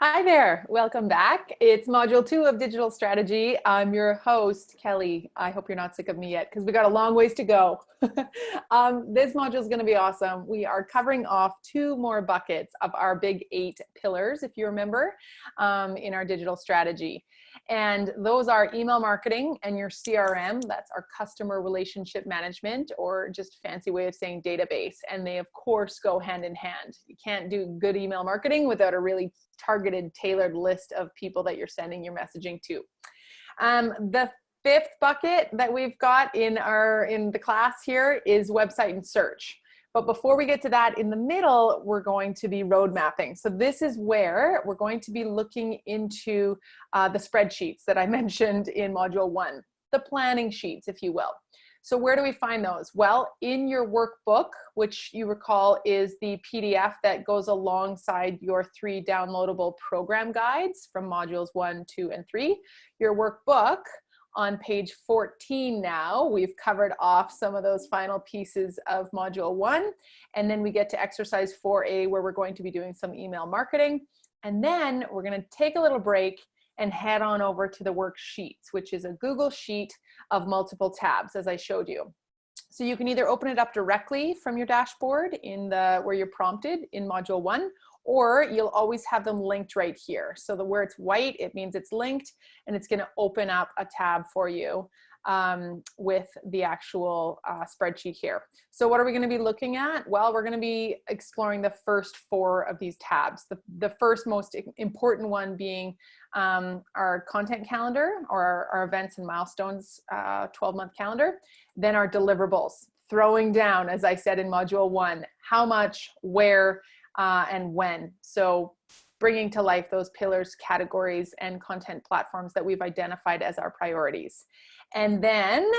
Hi there, welcome back. It's module 2 of digital strategy. I'm your host, Kelly. I hope you're not sick of me yet because we got a long ways to go. This module is going to be awesome. We are covering off 2 more buckets of our big 8 pillars, if you remember, in our digital strategy. And those are email marketing and your CRM, that's our customer relationship management, or just fancy way of saying database. And they, of course, go hand in hand. You can't do good email marketing without a really targeted, tailored list of people that you're sending your messaging to. The 5th bucket that we've got in the class here is website and search. But before we get to that, in the middle, we're going to be road mapping. So this is where we're going to be looking into the spreadsheets that I mentioned in module 1, the planning sheets, if you will. So where do we find those? Well, in your workbook, which you recall is the PDF that goes alongside your 3 downloadable program guides from modules 1, 2, and 3. Your workbook on page 14 now, we've covered off some of those final pieces of module 1. And then we get to exercise 4A, where we're going to be doing some email marketing. And then we're going to take a little break and head on over to the worksheets, which is a Google Sheet of multiple tabs, as I showed you. So you can either open it up directly from your dashboard in where you're prompted in module 1, or you'll always have them linked right here. So where it's white, it means it's linked, and it's going to open up a tab for you with the actual spreadsheet here. So what are we going to be looking at? Well, we're going to be exploring the first 4 of these tabs. The first most important one being our content calendar, or our events and milestones 12-month calendar. Then our deliverables, throwing down, as I said in module 1, how much, where, and when. So bringing to life those pillars, categories, and content platforms that we've identified as our priorities. And then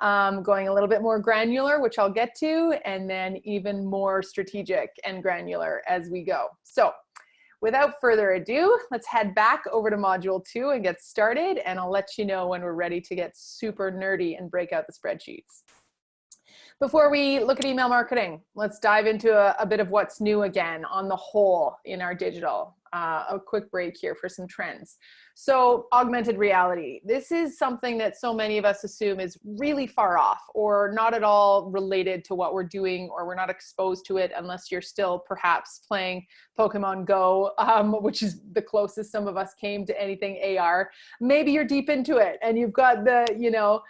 going a little bit more granular, which I'll get to, and then even more strategic and granular as we go. So without further ado, let's head back over to module 2 and get started, and I'll let you know when we're ready to get super nerdy and break out the spreadsheets. Before we look at email marketing, let's dive into a bit of what's new again on the whole in our digital. A quick break here for some trends. So augmented reality. This is something that so many of us assume is really far off or not at all related to what we're doing, or we're not exposed to it unless you're still perhaps playing Pokemon Go, which is the closest some of us came to anything AR. Maybe you're deep into it and you've got the,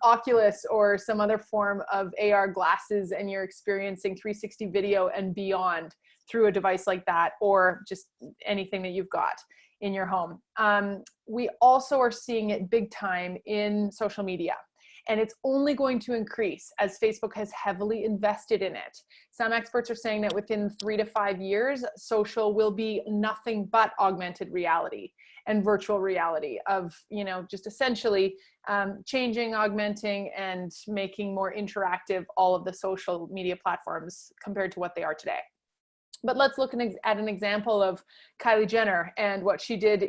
Oculus or some other form of AR glasses, and you're experiencing 360 video and beyond through a device like that, or just anything that you've got in your home. We also are seeing it big time in social media, and it's only going to increase as Facebook has heavily invested in it. Some experts are saying that within 3 to 5 years, social will be nothing but augmented reality and virtual reality of, just essentially changing, augmenting, and making more interactive all of the social media platforms compared to what they are today. But let's look at an example of Kylie Jenner and what she did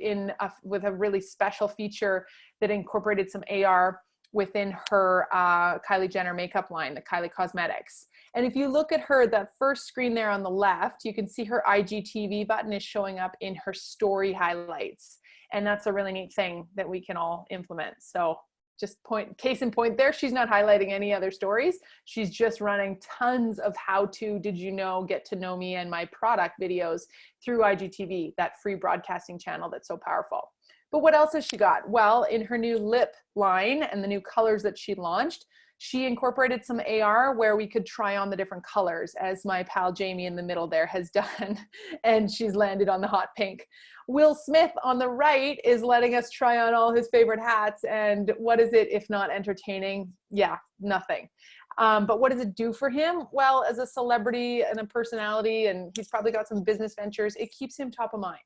with a really special feature that incorporated some AR within her Kylie Jenner makeup line, the Kylie Cosmetics. And if you look at her, that first screen there on the left, you can see her IGTV button is showing up in her story highlights. And that's a really neat thing that we can all implement. So just case in point there, she's not highlighting any other stories. She's just running tons of how-to, did you know, get to know me and my product videos through IGTV, that free broadcasting channel that's so powerful. But what else has she got? Well, in her new lip line and the new colors that she launched, she incorporated some AR where we could try on the different colors, as my pal Jamie in the middle there has done, and she's landed on the hot pink. Will Smith on the right is letting us try on all his favorite hats, and what is it if not entertaining? Yeah, nothing. But what does it do for him? Well, as a celebrity and a personality, and he's probably got some business ventures, it keeps him top of mind.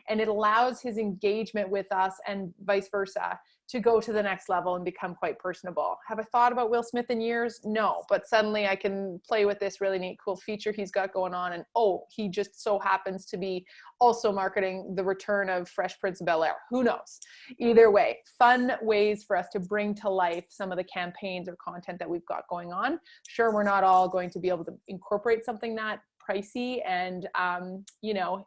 And it allows his engagement with us and vice versa to go to the next level and become quite personable. Have I thought about Will Smith in years? No, but suddenly I can play with this really neat, cool feature he's got going on. And oh, he just so happens to be also marketing the return of Fresh Prince of Bel-Air. Who knows? Either way, fun ways for us to bring to life some of the campaigns or content that we've got going on. Sure, we're not all going to be able to incorporate something that pricey and,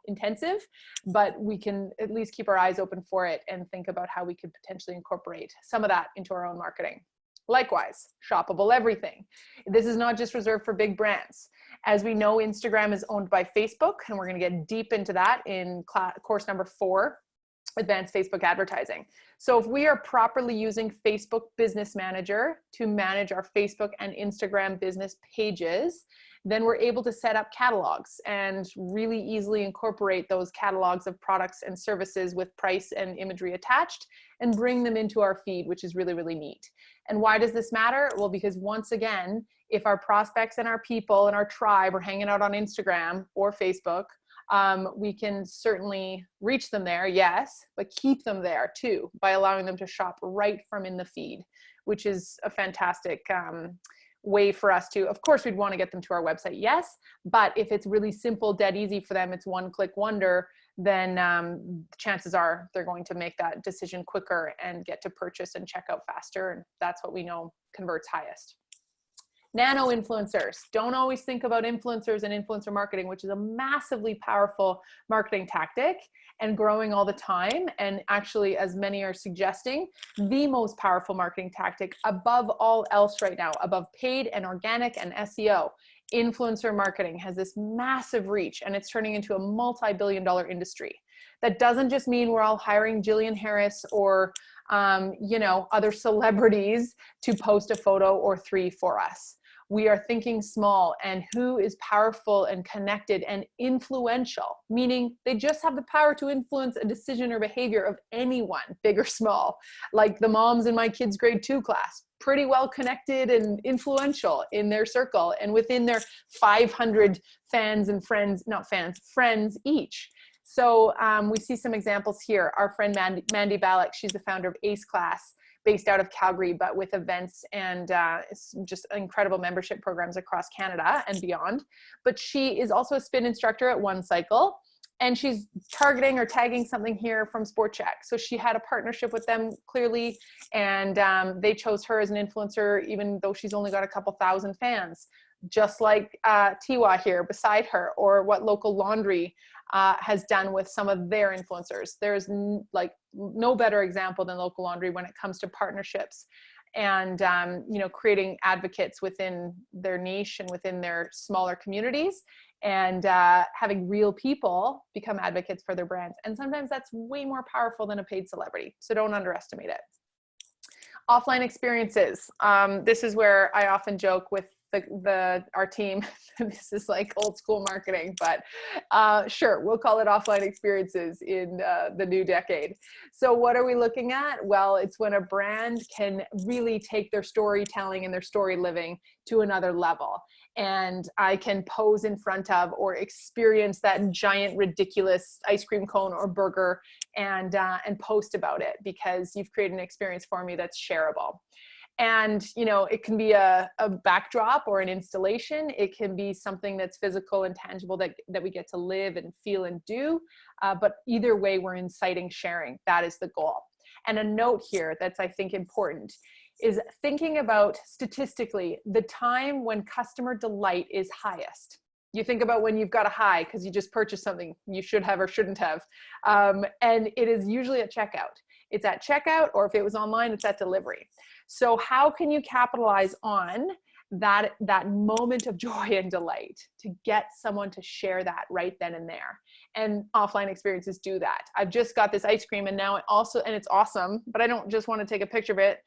intensive, but we can at least keep our eyes open for it and think about how we could potentially incorporate some of that into our own marketing. Likewise, shoppable everything. This is not just reserved for big brands. As we know, Instagram is owned by Facebook, and we're going to get deep into that in course number 4, Advanced Facebook Advertising. So if we are properly using Facebook Business Manager to manage our Facebook and Instagram business pages, then we're able to set up catalogs and really easily incorporate those catalogs of products and services with price and imagery attached and bring them into our feed, which is really, really neat. And why does this matter? Well, because once again, if our prospects and our people and our tribe are hanging out on Instagram or Facebook, we can certainly reach them there, yes, but keep them there too by allowing them to shop right from in the feed, which is a fantastic way for us to, of course, we'd want to get them to our website, yes, but if it's really simple, dead easy for them, it's one-click wonder, then chances are they're going to make that decision quicker and get to purchase and check out faster, and that's what we know converts highest. Nano influencers. Don't always think about influencers and influencer marketing, which is a massively powerful marketing tactic and growing all the time. And actually, as many are suggesting, the most powerful marketing tactic above all else right now, above paid and organic and SEO. Influencer marketing has this massive reach, and it's turning into a multi-billion-dollar industry. That doesn't just mean we're all hiring Jillian Harris or other celebrities to post a photo or 3 for us. We are thinking small, and who is powerful and connected and influential, meaning they just have the power to influence a decision or behavior of anyone, big or small, like the moms in my kids' grade 2 class, pretty well connected and influential in their circle and within their 500 fans and friends, not fans, friends each. So we see some examples here. Our friend Mandy Ballack, she's the founder of Ace Class, based out of Calgary, but with events and just incredible membership programs across Canada and beyond. But she is also a spin instructor at One Cycle, and she's targeting or tagging something here from Sport Check. So she had a partnership with them clearly, and they chose her as an influencer, even though she's only got a couple thousand fans, just like Tiwa here beside her, or what Local Laundry has done with some of their influencers. There's no better example than Local Laundry when it comes to partnerships and creating advocates within their niche and within their smaller communities, and having real people become advocates for their brands. And sometimes that's way more powerful than a paid celebrity. So don't underestimate it. Offline experiences. This is where I often joke with our team. This is like old school marketing, but sure, we'll call it offline experiences in the new decade. So what are we looking at? Well, it's when a brand can really take their storytelling and their story living to another level. And I can pose in front of or experience that giant, ridiculous ice cream cone or burger and post about it because you've created an experience for me that's shareable. And, it can be a backdrop or an installation. It can be something that's physical and tangible that we get to live and feel and do. But either way, we're inciting sharing. That is the goal. And a note here that's, I think, important is thinking about statistically the time when customer delight is highest. You think about when you've got a high because you just purchased something you should have or shouldn't have. And it is usually at checkout. It's at checkout, or if it was online, it's at delivery. So how can you capitalize on that moment of joy and delight to get someone to share that right then and there? And offline experiences do that. I've just got this ice cream, and now and it's awesome, but I don't just want to take a picture of it.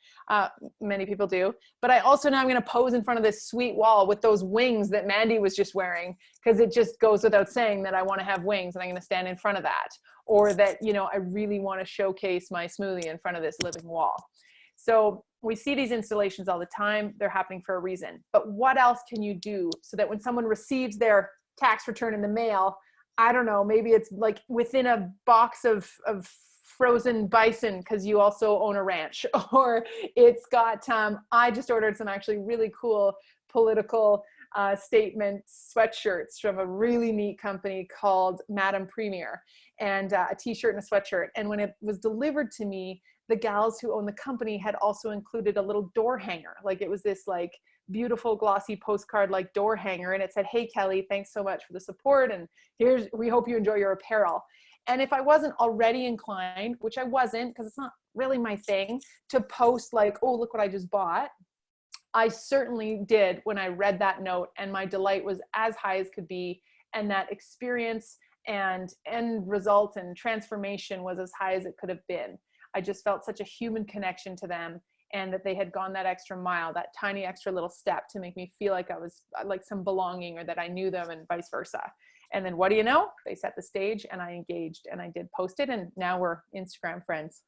Many people do, but I also now I'm going to pose in front of this sweet wall with those wings that Mandy was just wearing, because it just goes without saying that I want to have wings, and I'm going to stand in front of that, or that, I really want to showcase my smoothie in front of this living wall. So we see these installations all the time. They're happening for a reason. But what else can you do so that when someone receives their tax return in the mail, I don't know, maybe it's like within a box of frozen bison because you also own a ranch, or it's got, I just ordered some actually really cool political statement sweatshirts from a really neat company called Madam Premier, and a t-shirt and a sweatshirt. And when it was delivered to me, the gals who own the company had also included a little door hanger. Like it was this like beautiful glossy postcard like door hanger, and it said, "Hey Kelly, thanks so much for the support, and we hope you enjoy your apparel." And if I wasn't already inclined, which I wasn't because it's not really my thing, to post like, "Oh, look what I just bought," I certainly did when I read that note, and my delight was as high as could be, and that experience and end result and transformation was as high as it could have been. I just felt such a human connection to them, and that they had gone that extra mile, that tiny extra little step to make me feel like I was like some belonging, or that I knew them, and vice versa. And then what do you know? They set the stage, and I engaged, and I did post it, and now we're Instagram friends.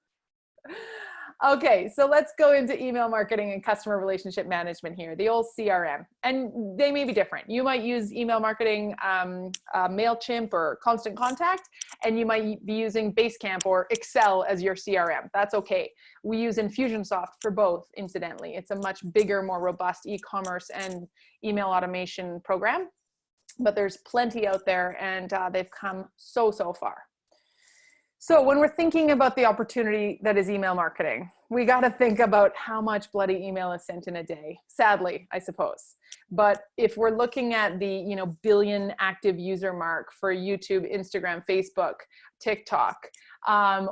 Okay, so let's go into email marketing and customer relationship management here, the old CRM. And they may be different. You might use email marketing, MailChimp or Constant Contact, and you might be using Basecamp or Excel as your CRM. That's okay. We use Infusionsoft for both, incidentally. It's a much bigger, more robust e-commerce and email automation program, but there's plenty out there, and they've come so far. So when we're thinking about the opportunity that is email marketing, we got to think about how much bloody email is sent in a day. Sadly, I suppose. But if we're looking at the billion active user mark for YouTube, Instagram, Facebook, TikTok,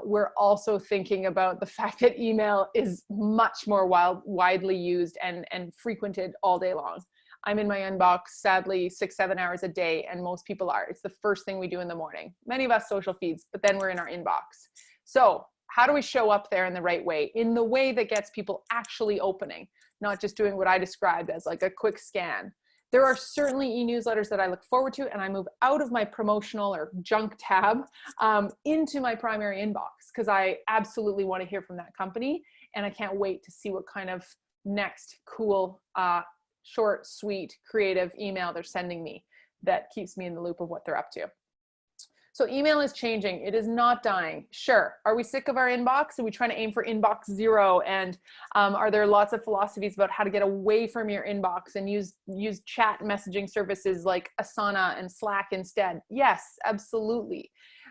we're also thinking about the fact that email is much more widely used and frequented all day long. I'm in my inbox, sadly, 6-7 hours a day, and most people are. It's the first thing we do in the morning. Many of us social feeds, but then we're in our inbox. So how do we show up there in the right way, in the way that gets people actually opening, not just doing what I described as like a quick scan? There are certainly e-newsletters that I look forward to, and I move out of my promotional or junk tab into my primary inbox, because I absolutely want to hear from that company, and I can't wait to see what kind of next cool, short, sweet, creative email they're sending me that keeps me in the loop of what they're up to. So email is changing. It is not dying. Sure. Are we sick of our inbox? Are we trying to aim for inbox zero? And are there lots of philosophies about how to get away from your inbox and use chat messaging services like Asana and Slack instead? Yes, absolutely.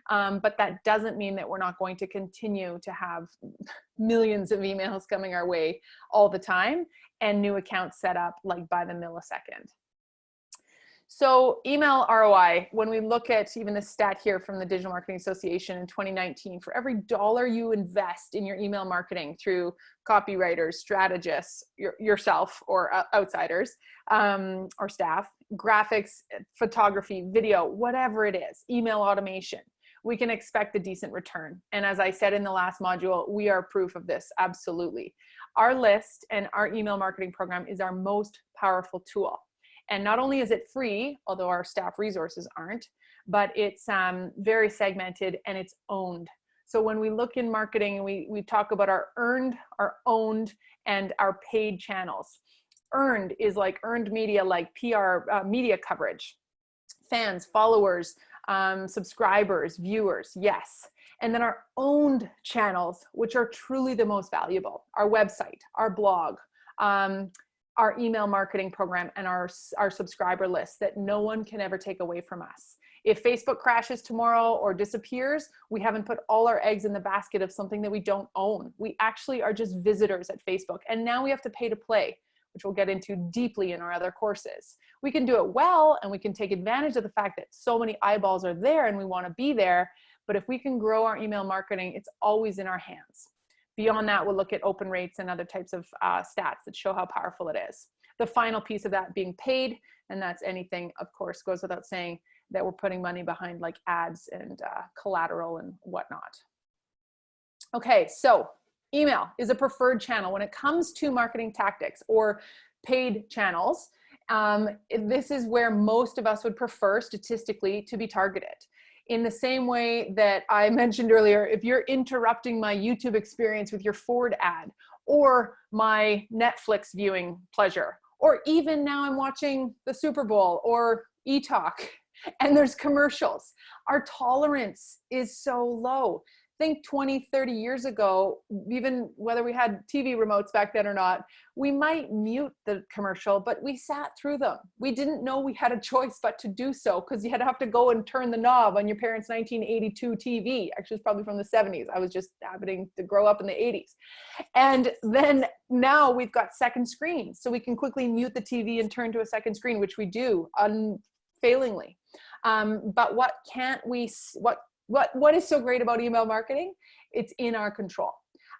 But that doesn't mean that we're not going to continue to have millions of emails coming our way all the time, and new accounts set up like by the millisecond. So email ROI, when we look at even the stat here from the Digital Marketing Association in 2019, for every dollar you invest in your email marketing through copywriters, strategists, yourself or outsiders, or staff, graphics, photography, video, whatever it is, email automation, we can expect a decent return. And as I said in the last module, we are proof of this, absolutely. Our list and our email marketing program is our most powerful tool. And not only is it free, although our staff resources aren't, but it's very segmented and it's owned. So when we look in marketing and we talk about our earned, our owned, and our paid channels. Earned is like earned media, like PR media coverage, fans, followers, subscribers, viewers, yes. And then our owned channels, which are truly the most valuable, our website, our blog, our email marketing program, and our subscriber list that no one can ever take away from us. If Facebook crashes tomorrow or disappears, we haven't put all our eggs in the basket of something that we don't own. We actually are just visitors at Facebook. And now we have to pay to play, which we'll get into deeply in our other courses. We can do it well, and we can take advantage of the fact that so many eyeballs are there and we want to be there. But if we can grow our email marketing, it's always in our hands. Beyond that, we'll look at open rates and other types of stats that show how powerful it is. The final piece of that being paid, and that's anything, of course, goes without saying, that we're putting money behind like ads and collateral and whatnot. Okay, so email is a preferred channel when it comes to marketing tactics or paid channels. This is where most of us would prefer statistically to be targeted. In the same way that I mentioned earlier, if you're interrupting my YouTube experience with your Ford ad, or my Netflix viewing pleasure, or even now I'm watching the Super Bowl or eTalk, and there's commercials, our tolerance is so low. think 20, 30 years ago, even whether we had TV remotes back then or not, we might mute the commercial, but we sat through them. We didn't know we had a choice but to do so, because you had to have to go and turn the knob on your parents' 1982 TV. Actually, it's probably from the 70s. I was just happening to grow up in the 80s. And then now we've got second screens, so we can quickly mute the TV and turn to a second screen, which we do unfailingly. But what can't we, what is so great about email marketing? It's in our control.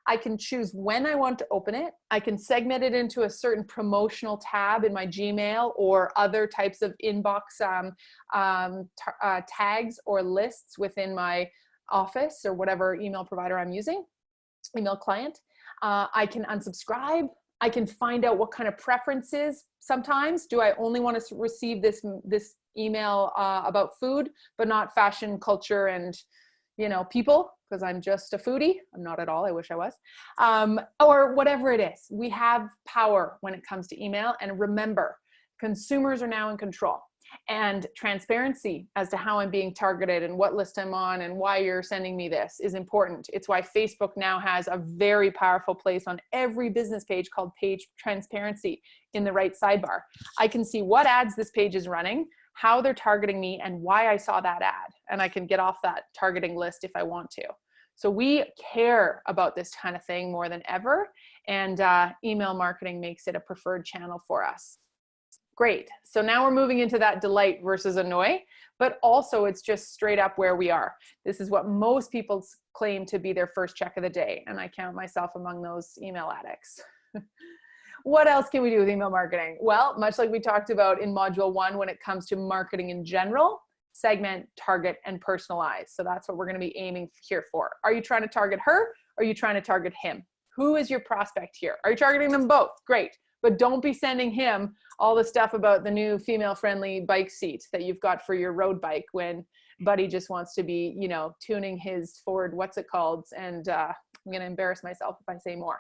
I can choose when I want to open it. I can segment it into a certain promotional tab in my Gmail or other types of inbox tags or lists within my Office or whatever email provider I'm using, email client. I can unsubscribe. I can find out what kind of preferences. Sometimes, do I only want to receive this email about food, but not fashion, culture, and people, because I'm just a foodie. I'm not at all. I wish I was. Or whatever it is. We have power when it comes to email. And remember, consumers are now in control. And transparency as to how I'm being targeted and what list I'm on and why you're sending me this is important. It's why Facebook now has a very powerful place on every business page called page transparency in the right sidebar. I can see what ads this page is running, how they're targeting me, and why I saw that ad. And I can get off that targeting list if I want to. So we care about this kind of thing more than ever. And email marketing makes it a preferred channel for us. Great. So now we're moving into that delight versus annoy, but also it's just straight up where we are. This is what most people claim to be their first check of the day. And I count myself among those email addicts. What else can we do with email marketing? Well, much like we talked about in module 1, when it comes to marketing in general, segment, target, and personalize. So that's what we're going to be aiming here for. Are you trying to target her? Or are you trying to target him? Who is your prospect here? Are you targeting them both? Great. But don't be sending him all the stuff about the new female-friendly bike seat that you've got for your road bike when Buddy just wants to be, tuning his Ford, what's it called? And I'm going to embarrass myself if I say more.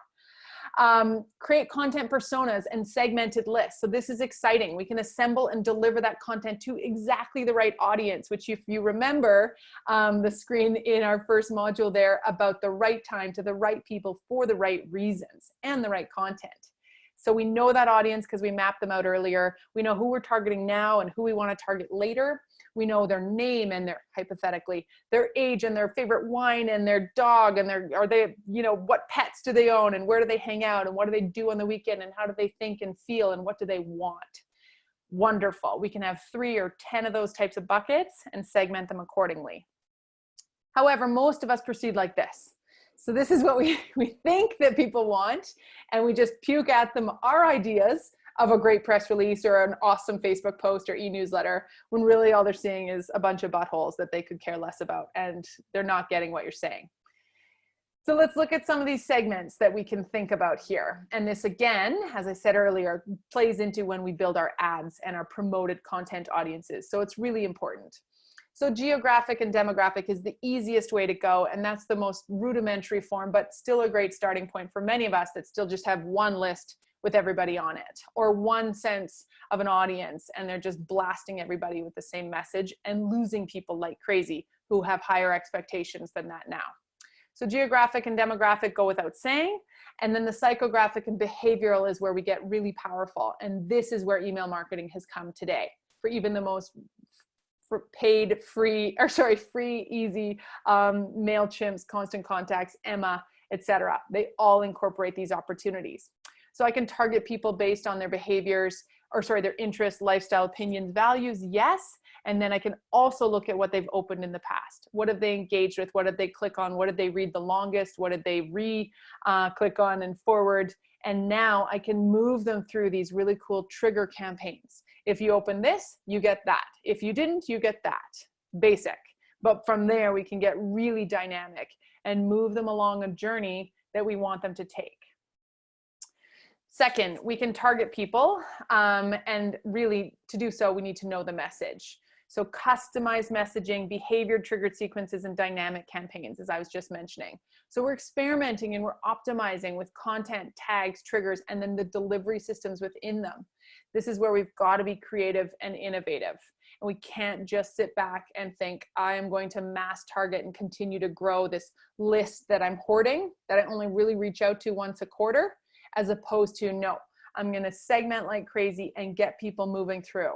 Create content personas and segmented lists. So this is exciting. We can assemble and deliver that content to exactly the right audience, which if you remember the screen in our first module there about the right time to the right people for the right reasons and the right content. So we know that audience because we mapped them out earlier. We know who we're targeting now and who we want to target later. We know their name and hypothetically, their age and their favorite wine and their dog and what pets do they own and where do they hang out and what do they do on the weekend and how do they think and feel and what do they want? Wonderful. We can have 3 or 10 of those types of buckets and segment them accordingly. However, most of us proceed like this. So this is what we think that people want, and we just puke at them our ideas of a great press release or an awesome Facebook post or e-newsletter, when really all they're seeing is a bunch of buttholes that they could care less about, and they're not getting what you're saying. So let's look at some of these segments that we can think about here. And this, again, as I said earlier, plays into when we build our ads and our promoted content audiences. So it's really important. So geographic and demographic is the easiest way to go, and that's the most rudimentary form, but still a great starting point for many of us that still just have one list with everybody on it, or one sense of an audience, and they're just blasting everybody with the same message and losing people like crazy who have higher expectations than that now. So geographic and demographic go without saying, and then the psychographic and behavioral is where we get really powerful, and this is where email marketing has come today for even the most free, easy, MailChimps, Constant Contacts, Emma, etc. They all incorporate these opportunities. So I can target people based on their behaviors, their interests, lifestyle, opinions, values, yes. And then I can also look at what they've opened in the past. What have they engaged with? What did they click on? What did they read the longest? What did they click on and forward? And now I can move them through these really cool trigger campaigns. If you open this, you get that. If you didn't, you get that. Basic. But from there, we can get really dynamic and move them along a journey that we want them to take. Second, we can target people, and really to do so, we need to know the message. So customized messaging, behavior triggered sequences, and dynamic campaigns, as I was just mentioning. So we're experimenting and we're optimizing with content, tags, triggers, and then the delivery systems within them. This is where we've got to be creative and innovative. And we can't just sit back and think, I am going to mass target and continue to grow this list that I'm hoarding, that I only really reach out to once a quarter, as opposed to, no, I'm going to segment like crazy and get people moving through.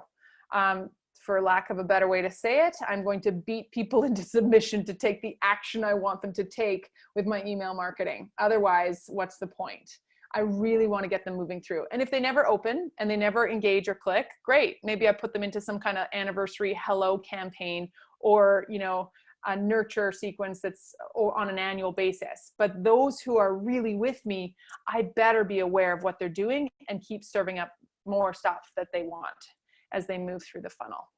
For lack of a better way to say it, I'm going to beat people into submission to take the action I want them to take with my email marketing. Otherwise, what's the point? I really want to get them moving through. And if they never open and they never engage or click, great. Maybe I put them into some kind of anniversary hello campaign, or, you know, a nurture sequence that's on an annual basis. But those who are really with me, I better be aware of what they're doing and keep serving up more stuff that they want as they move through the funnel.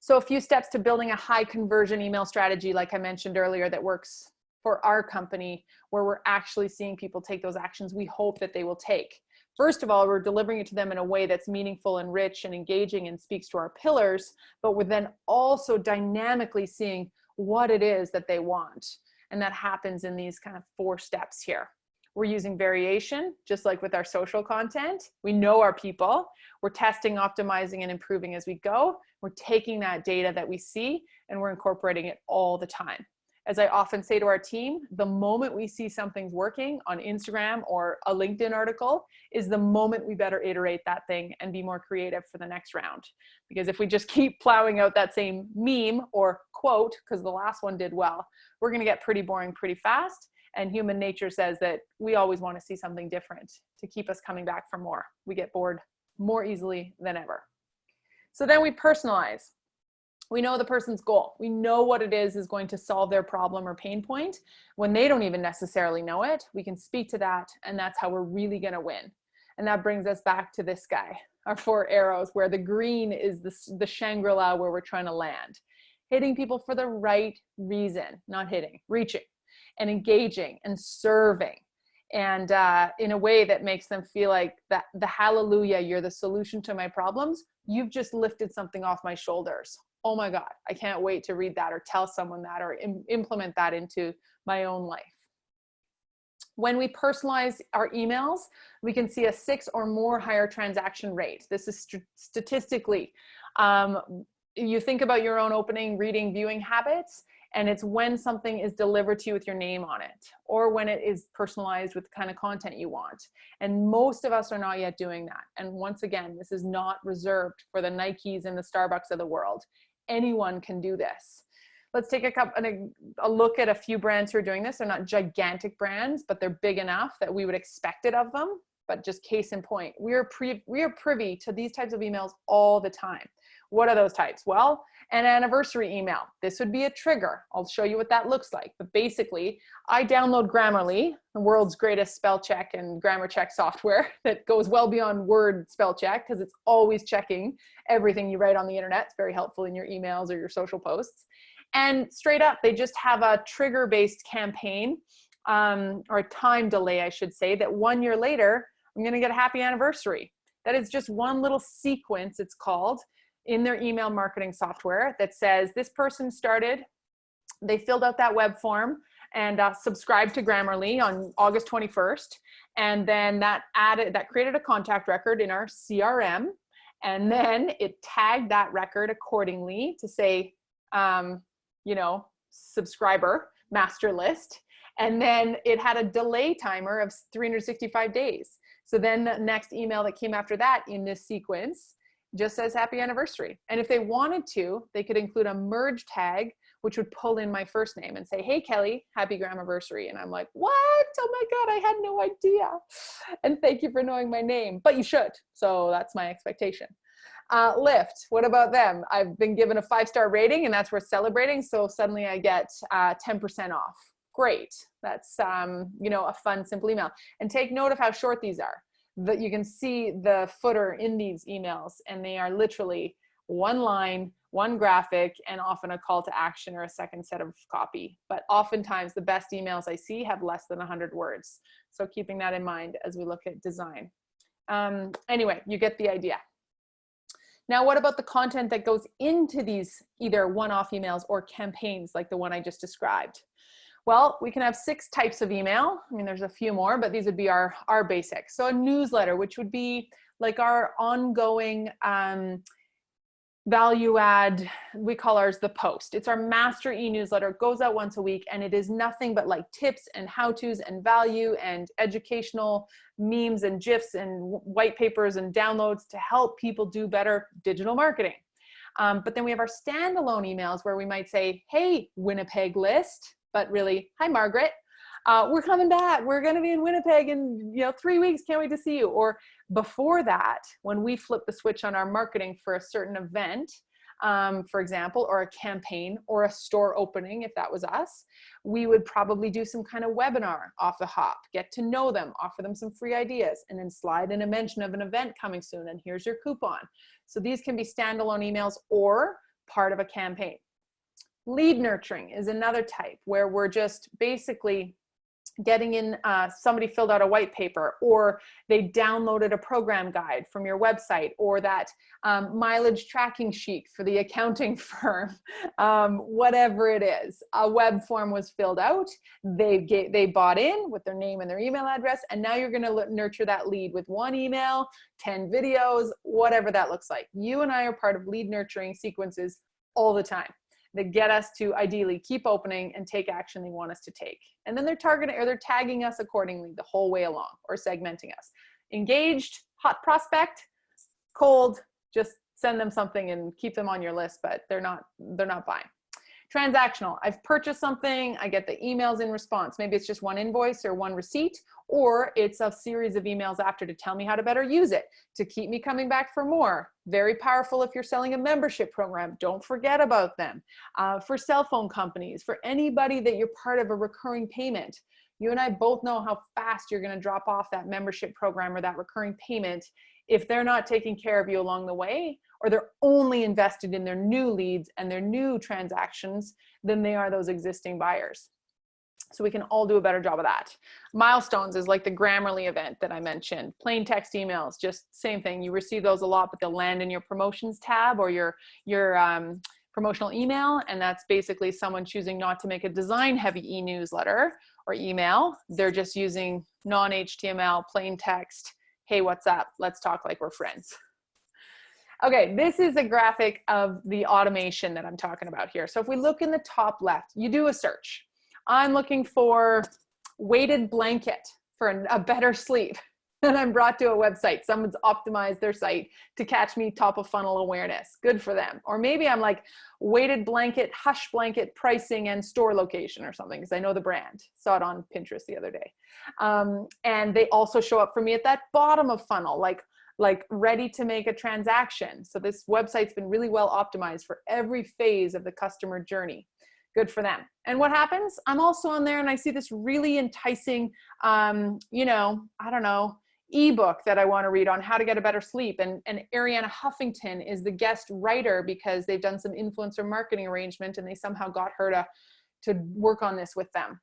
So a few steps to building a high conversion email strategy, like I mentioned earlier, that works for our company, where we're actually seeing people take those actions we hope that they will take. First of all, we're delivering it to them in a way that's meaningful and rich and engaging and speaks to our pillars, but we're then also dynamically seeing what it is that they want. And that happens in these kind of 4 steps here. We're using variation, just like with our social content. We know our people. We're testing, optimizing, and improving as we go. We're taking that data that we see and we're incorporating it all the time. As I often say to our team, the moment we see something's working on Instagram or a LinkedIn article is the moment we better iterate that thing and be more creative for the next round. Because if we just keep plowing out that same meme or quote, because the last one did well, we're going to get pretty boring pretty fast. And human nature says that we always want to see something different to keep us coming back for more. We get bored more easily than ever. So then we personalize. We know the person's goal. We know what it is going to solve their problem or pain point. When they don't even necessarily know it, we can speak to that, and that's how we're really going to win. And that brings us back to this guy, our 4 arrows, where the green is the Shangri-La where we're trying to land. Hitting people for the right reason, not hitting, reaching, and engaging and serving. And in a way that makes them feel like that the hallelujah, you're the solution to my problems. You've just lifted something off my shoulders. Oh my God, I can't wait to read that or tell someone that or implement that into my own life. When we personalize our emails, we can see a 6 or more higher transaction rate. This is statistically, you think about your own opening, reading, viewing habits, and it's when something is delivered to you with your name on it, or when it is personalized with the kind of content you want. And most of us are not yet doing that. And once again, this is not reserved for the Nikes and the Starbucks of the world. Anyone can do this. Let's take a look at a few brands who are doing this. They're not gigantic brands, but they're big enough that we would expect it of them. But just case in point, we are privy to these types of emails all the time. What are those types? Well, an anniversary email. This would be a trigger. I'll show you what that looks like. But basically, I download Grammarly, the world's greatest spell check and grammar check software that goes well beyond word spell check, because it's always checking everything you write on the internet. It's very helpful in your emails or your social posts. And straight up, they just have a trigger-based campaign, or a time delay, I should say, that 1 year later, I'm going to get a happy anniversary. That is just one little sequence, it's called, in their email marketing software that says this person started, they filled out that web form and subscribed to Grammarly on August 21st. And then that created a contact record in our CRM. And then it tagged that record accordingly to say, subscriber, master list. And then it had a delay timer of 365 days. So then the next email that came after that in this sequence just says happy anniversary. And if they wanted to, they could include a merge tag, which would pull in my first name and say, hey, Kelly, happy Gramiversary. And I'm like, what? Oh my God, I had no idea. And thank you for knowing my name, but you should. So that's my expectation. Lyft, what about them? I've been given a 5-star rating and that's worth celebrating. So suddenly I get 10% off. Great. That's, a fun, simple email. And take note of how short these are. That you can see the footer in these emails, and they are literally 1 line, 1 graphic, and often a call to action or a second set of copy. But oftentimes the best emails I see have less than 100 words. So keeping that in mind as we look at design. Anyway, you get the idea. Now, what about the content that goes into these either one-off emails or campaigns like the one I just described? Well, we can have 6 types of email. I mean, there's a few more, but these would be our basics. So a newsletter, which would be like our ongoing value add, we call ours the post. It's our master e-newsletter. It goes out once a week, and it is nothing but like tips and how-tos and value and educational memes and GIFs and white papers and downloads to help people do better digital marketing. But then we have our standalone emails where we might say, hey, Winnipeg list, but really, hi, Margaret. We're coming back. We're going to be in Winnipeg in 3 weeks. Can't wait to see you. Or before that, when we flip the switch on our marketing for a certain event, for example, or a campaign or a store opening, if that was us, we would probably do some kind of webinar off the hop, get to know them, offer them some free ideas, and then slide in a mention of an event coming soon. And here's your coupon. So these can be standalone emails or part of a campaign. Lead nurturing is another type where we're just basically getting in, somebody filled out a white paper, or they downloaded a program guide from your website, or that mileage tracking sheet for the accounting firm, whatever it is. A web form was filled out, they bought in with their name and their email address, and now you're gonna nurture that lead with 1 email, 10 videos, whatever that looks like. You and I are part of lead nurturing sequences all the time that get us to ideally keep opening and take action they want us to take. And then they're targeting or they're tagging us accordingly the whole way along, or segmenting us. Engaged, hot prospect, cold, just send them something and keep them on your list, but they're not buying. Transactional, I've purchased something, I get the emails in response. Maybe it's just 1 invoice or 1 receipt, or it's a series of emails after to tell me how to better use it, to keep me coming back for more. Very powerful if you're selling a membership program. Don't forget about them. For cell phone companies, for anybody that you're part of a recurring payment, you and I both know how fast you're gonna drop off that membership program or that recurring payment if they're not taking care of you along the way, or they're only invested in their new leads and their new transactions than they are those existing buyers. So we can all do a better job of that. Milestones is like the Grammarly event that I mentioned. Plain text emails, just same thing. You receive those a lot, but they'll land in your promotions tab or your promotional email. And that's basically someone choosing not to make a design heavy e-newsletter or email. They're just using non-HTML, plain text. Hey, what's up? Let's talk like we're friends. Okay, this is a graphic of the automation that I'm talking about here. So if we look in the top left, you do a search. I'm looking for weighted blanket for a better sleep. And I'm brought to a website. Someone's optimized their site to catch me top of funnel awareness. Good for them. Or maybe I'm like weighted blanket, hush blanket pricing and store location or something, because I know the brand. Saw it on Pinterest the other day. And they also show up for me at that bottom of funnel, like ready to make a transaction. So this website's been really well optimized for every phase of the customer journey. Good for them. And what happens? I'm also on there and I see this really enticing, I don't know, ebook that I want to read on how to get a better sleep. And Arianna Huffington is the guest writer because they've done some influencer marketing arrangement and they somehow got her to work on this with them.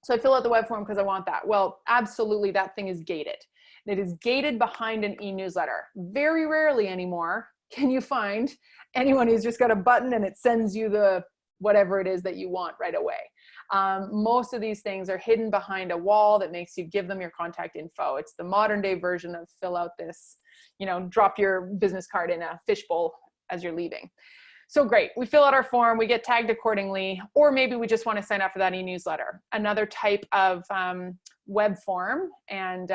So I fill out the web form because I want that. Well, absolutely, that thing is gated. It is gated behind an e-newsletter. Very rarely anymore can you find anyone who's just got a button and it sends you the whatever it is that you want right away. Most of these things are hidden behind a wall that makes you give them your contact info. It's the modern day version of fill out this, drop your business card in a fishbowl as you're leaving. So great, we fill out our form, we get tagged accordingly, or maybe we just want to sign up for that e-newsletter. Another type of web form, and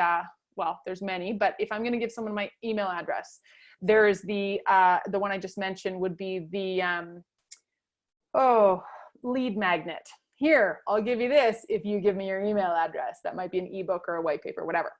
well, there's many, but if I'm going to give someone my email address, there's the one I just mentioned would be the lead magnet. Here, I'll give you this if you give me your email address. That might be an ebook or a white paper, whatever.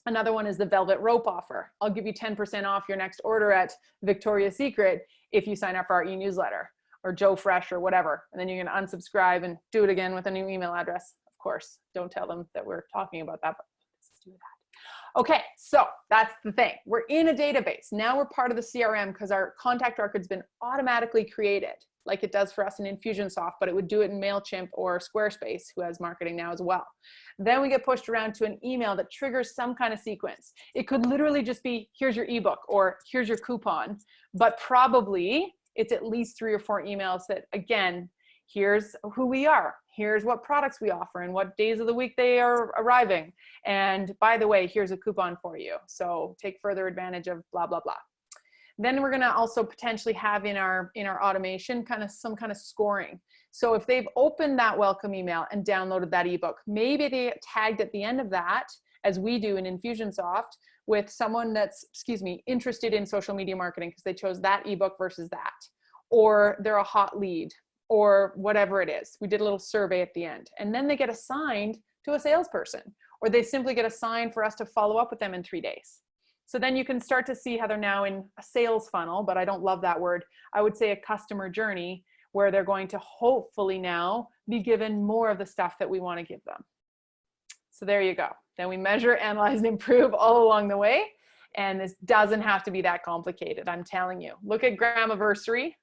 Another one is the velvet rope offer. I'll give you 10% off your next order at Victoria's Secret if you sign up for our e-newsletter, or Joe Fresh or whatever. And then you're going to unsubscribe and do it again with a new email address. Of course, don't tell them that we're talking about that, but let's do that. Okay, so that's the thing. We're in a database. Now we're part of the CRM because our contact record's been automatically created, like it does for us in Infusionsoft, but it would do it in MailChimp or Squarespace, who has marketing now as well. Then we get pushed around to an email that triggers some kind of sequence. It could literally just be, here's your ebook or here's your coupon, but probably it's at least 3 or 4 emails that, again, here's who we are, here's what products we offer and what days of the week they are arriving. And by the way, here's a coupon for you. So take further advantage of blah, blah, blah. Then we're going to also potentially have in our automation some kind of scoring. So if they've opened that welcome email and downloaded that ebook, maybe they get tagged at the end of that, as we do in Infusionsoft, with someone that's, interested in social media marketing because they chose that ebook versus that, or they're a hot lead, or whatever it is. We did a little survey at the end, and then they get assigned to a salesperson, or they simply get assigned for us to follow up with them in 3 days. So then you can start to see how they're now in a sales funnel, but I don't love that word. I would say a customer journey, where they're going to hopefully now be given more of the stuff that we want to give them. So there you go. Then we measure, analyze, and improve all along the way. And this doesn't have to be that complicated, I'm telling you. Look at Grammarly.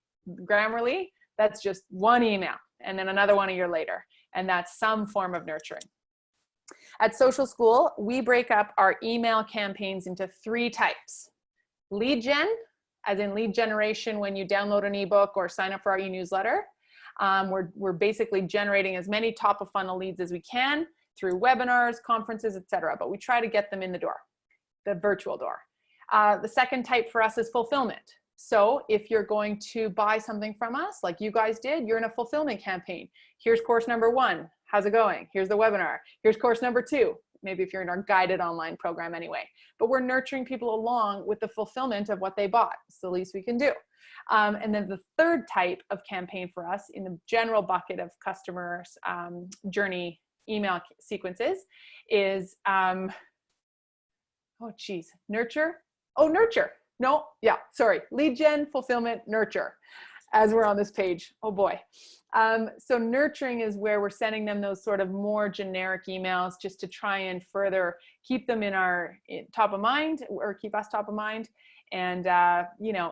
That's just one email, and then another one a year later. And that's some form of nurturing. At Social School, we break up our email campaigns into 3 types. Lead gen, as in lead generation when you download an ebook or sign up for our e-newsletter. We're basically generating as many top of funnel leads as we can through webinars, conferences, etc. But we try to get them in the door, the virtual door. The second type for us is fulfillment. So if you're going to buy something from us, like you guys did, you're in a fulfillment campaign. Here's course number 1. How's it going? Here's the webinar. Here's course number 2. Maybe if you're in our guided online program anyway. But we're nurturing people along with the fulfillment of what they bought. It's the least we can do. And then the third type of campaign for us in the general bucket of customers journey email sequences is, nurture. Oh, nurture. No, yeah, sorry. Lead gen, fulfillment, nurture, as we're on this page. Oh boy. So nurturing is where we're sending them those sort of more generic emails just to try and further keep them in our top of mind, or keep us top of mind, and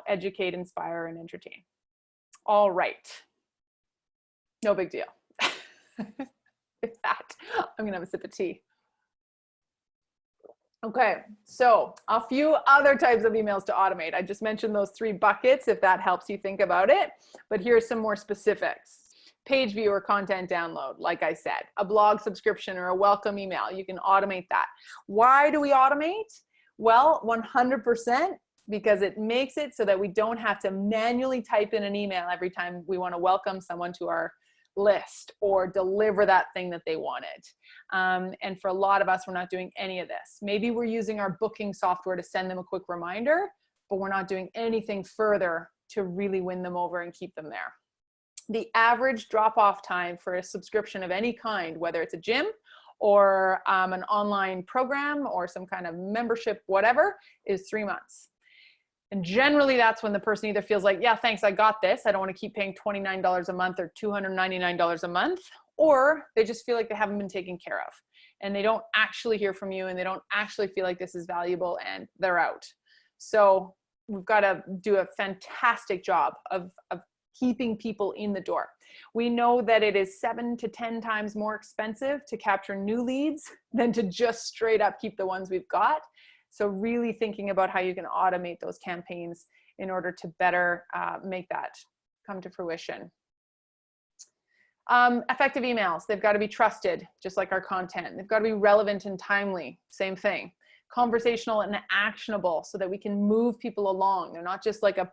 educate, inspire, and entertain. All right. No big deal. With that, I'm gonna have a sip of tea. Okay, so a few other types of emails to automate. I just mentioned those 3 buckets, if that helps you think about it, but here's some more specifics. Page view or content download, like I said, a blog subscription or a welcome email, you can automate that. Why do we automate? Well, 100%, because it makes it so that we don't have to manually type in an email every time we want to welcome someone to our list or deliver that thing that they wanted. And for a lot of us, we're not doing any of this. Maybe we're using our booking software to send them a quick reminder, but we're not doing anything further to really win them over and keep them there. The average drop-off time for a subscription of any kind, whether it's a gym or an online program or some kind of membership, whatever, is 3 months. And generally that's when the person either feels like, yeah, thanks, I got this. I don't want to keep paying $29 a month or $299 a month, or they just feel like they haven't been taken care of and they don't actually hear from you and they don't actually feel like this is valuable and they're out. So we've got to do a fantastic job of keeping people in the door. We know that it is 7 to 10 times more expensive to capture new leads than to just straight up keep the ones we've got. So really thinking about how you can automate those campaigns in order to better make that come to fruition. Effective emails, they've got to be trusted, just like our content. They've got to be relevant and timely, same thing. Conversational and actionable so that we can move people along. They're not just like a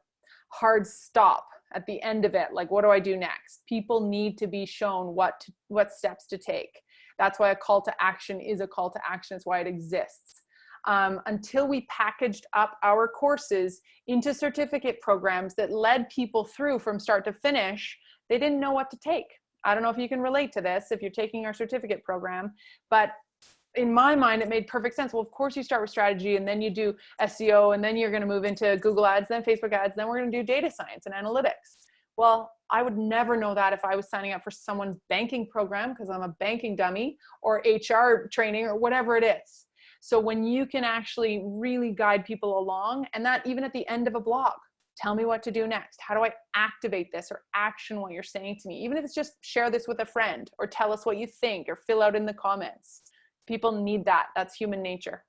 hard stop at the end of it, like what do I do next? People need to be shown what steps to take. That's why a call to action is a call to action. It's why it exists. Until we packaged up our courses into certificate programs that led people through from start to finish, they didn't know what to take. I don't know if you can relate to this if you're taking our certificate program, but in my mind, it made perfect sense. Well, of course you start with strategy and then you do SEO and then you're going to move into Google ads, then Facebook ads, then we're going to do data science and analytics. Well, I would never know that if I was signing up for someone's banking program because I'm a banking dummy, or HR training or whatever it is. So when you can actually really guide people along, and that even at the end of a blog, tell me what to do next. How do I activate this or action what you're saying to me? Even if it's just share this with a friend or tell us what you think or fill out in the comments. People need that. That's human nature.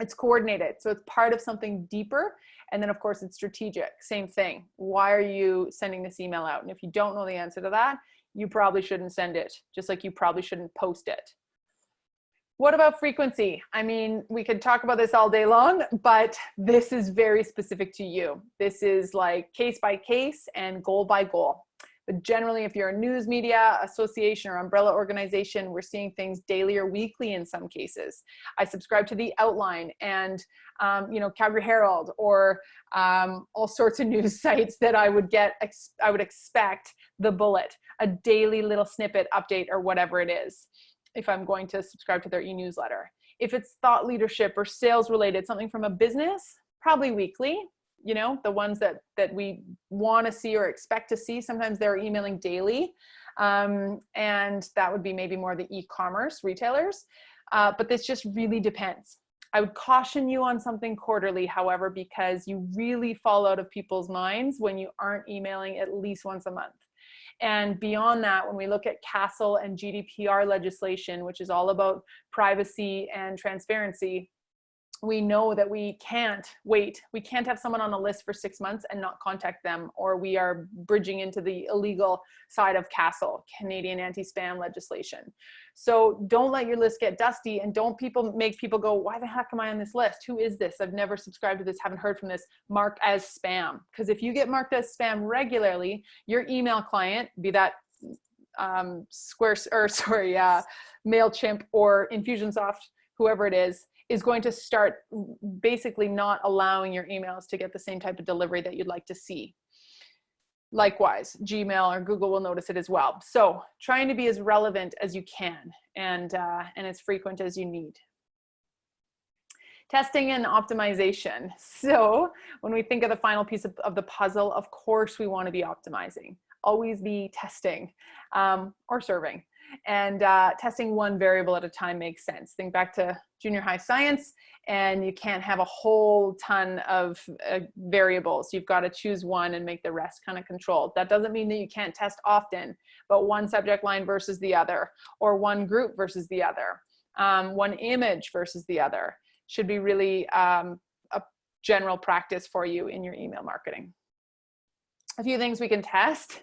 It's coordinated. So it's part of something deeper. And then of course it's strategic. Same thing. Why are you sending this email out? And if you don't know the answer to that, you probably shouldn't send it, just like you probably shouldn't post it. What about frequency? I mean, we could talk about this all day long, but this is very specific to you. This is like case by case and goal by goal. But generally, if you're a news media association or umbrella organization, we're seeing things daily or weekly in some cases. I subscribe to the Outline and Calgary Herald, or all sorts of news sites that I would expect the bullet, a daily little snippet update or whatever it is, if I'm going to subscribe to their e-newsletter. If it's thought leadership or sales related, something from a business, probably weekly. You know, the ones that we want to see or expect to see, sometimes they're emailing daily. And that would be maybe more the e-commerce retailers. But this just really depends. I would caution you on something quarterly, however, because you really fall out of people's minds when you aren't emailing at least once a month. And beyond that, when we look at CASL and GDPR legislation, which is all about privacy and transparency, we know that we can't wait. We can't have someone on a list for 6 months and not contact them, or we are bridging into the illegal side of CASL, Canadian anti-spam legislation. So don't let your list get dusty, and don't make people go, why the heck am I on this list? Who is this? I've never subscribed to this, haven't heard from this, marked as spam. Because if you get marked as spam regularly, your email client, be that MailChimp or Infusionsoft, whoever it is going to start basically not allowing your emails to get the same type of delivery that you'd like to see. Likewise, Gmail or Google will notice it as well. So trying to be as relevant as you can and as frequent as you need. Testing and optimization. So when we think of the final piece of the puzzle, of course we want to be optimizing. Always be testing or serving. And testing one variable at a time makes sense. Think back to junior high science, and you can't have a whole ton of variables. You've got to choose one and make the rest kind of controlled. That doesn't mean that you can't test often, but one subject line versus the other, or one group versus the other, one image versus the other should be really a general practice for you in your email marketing. A few things we can test,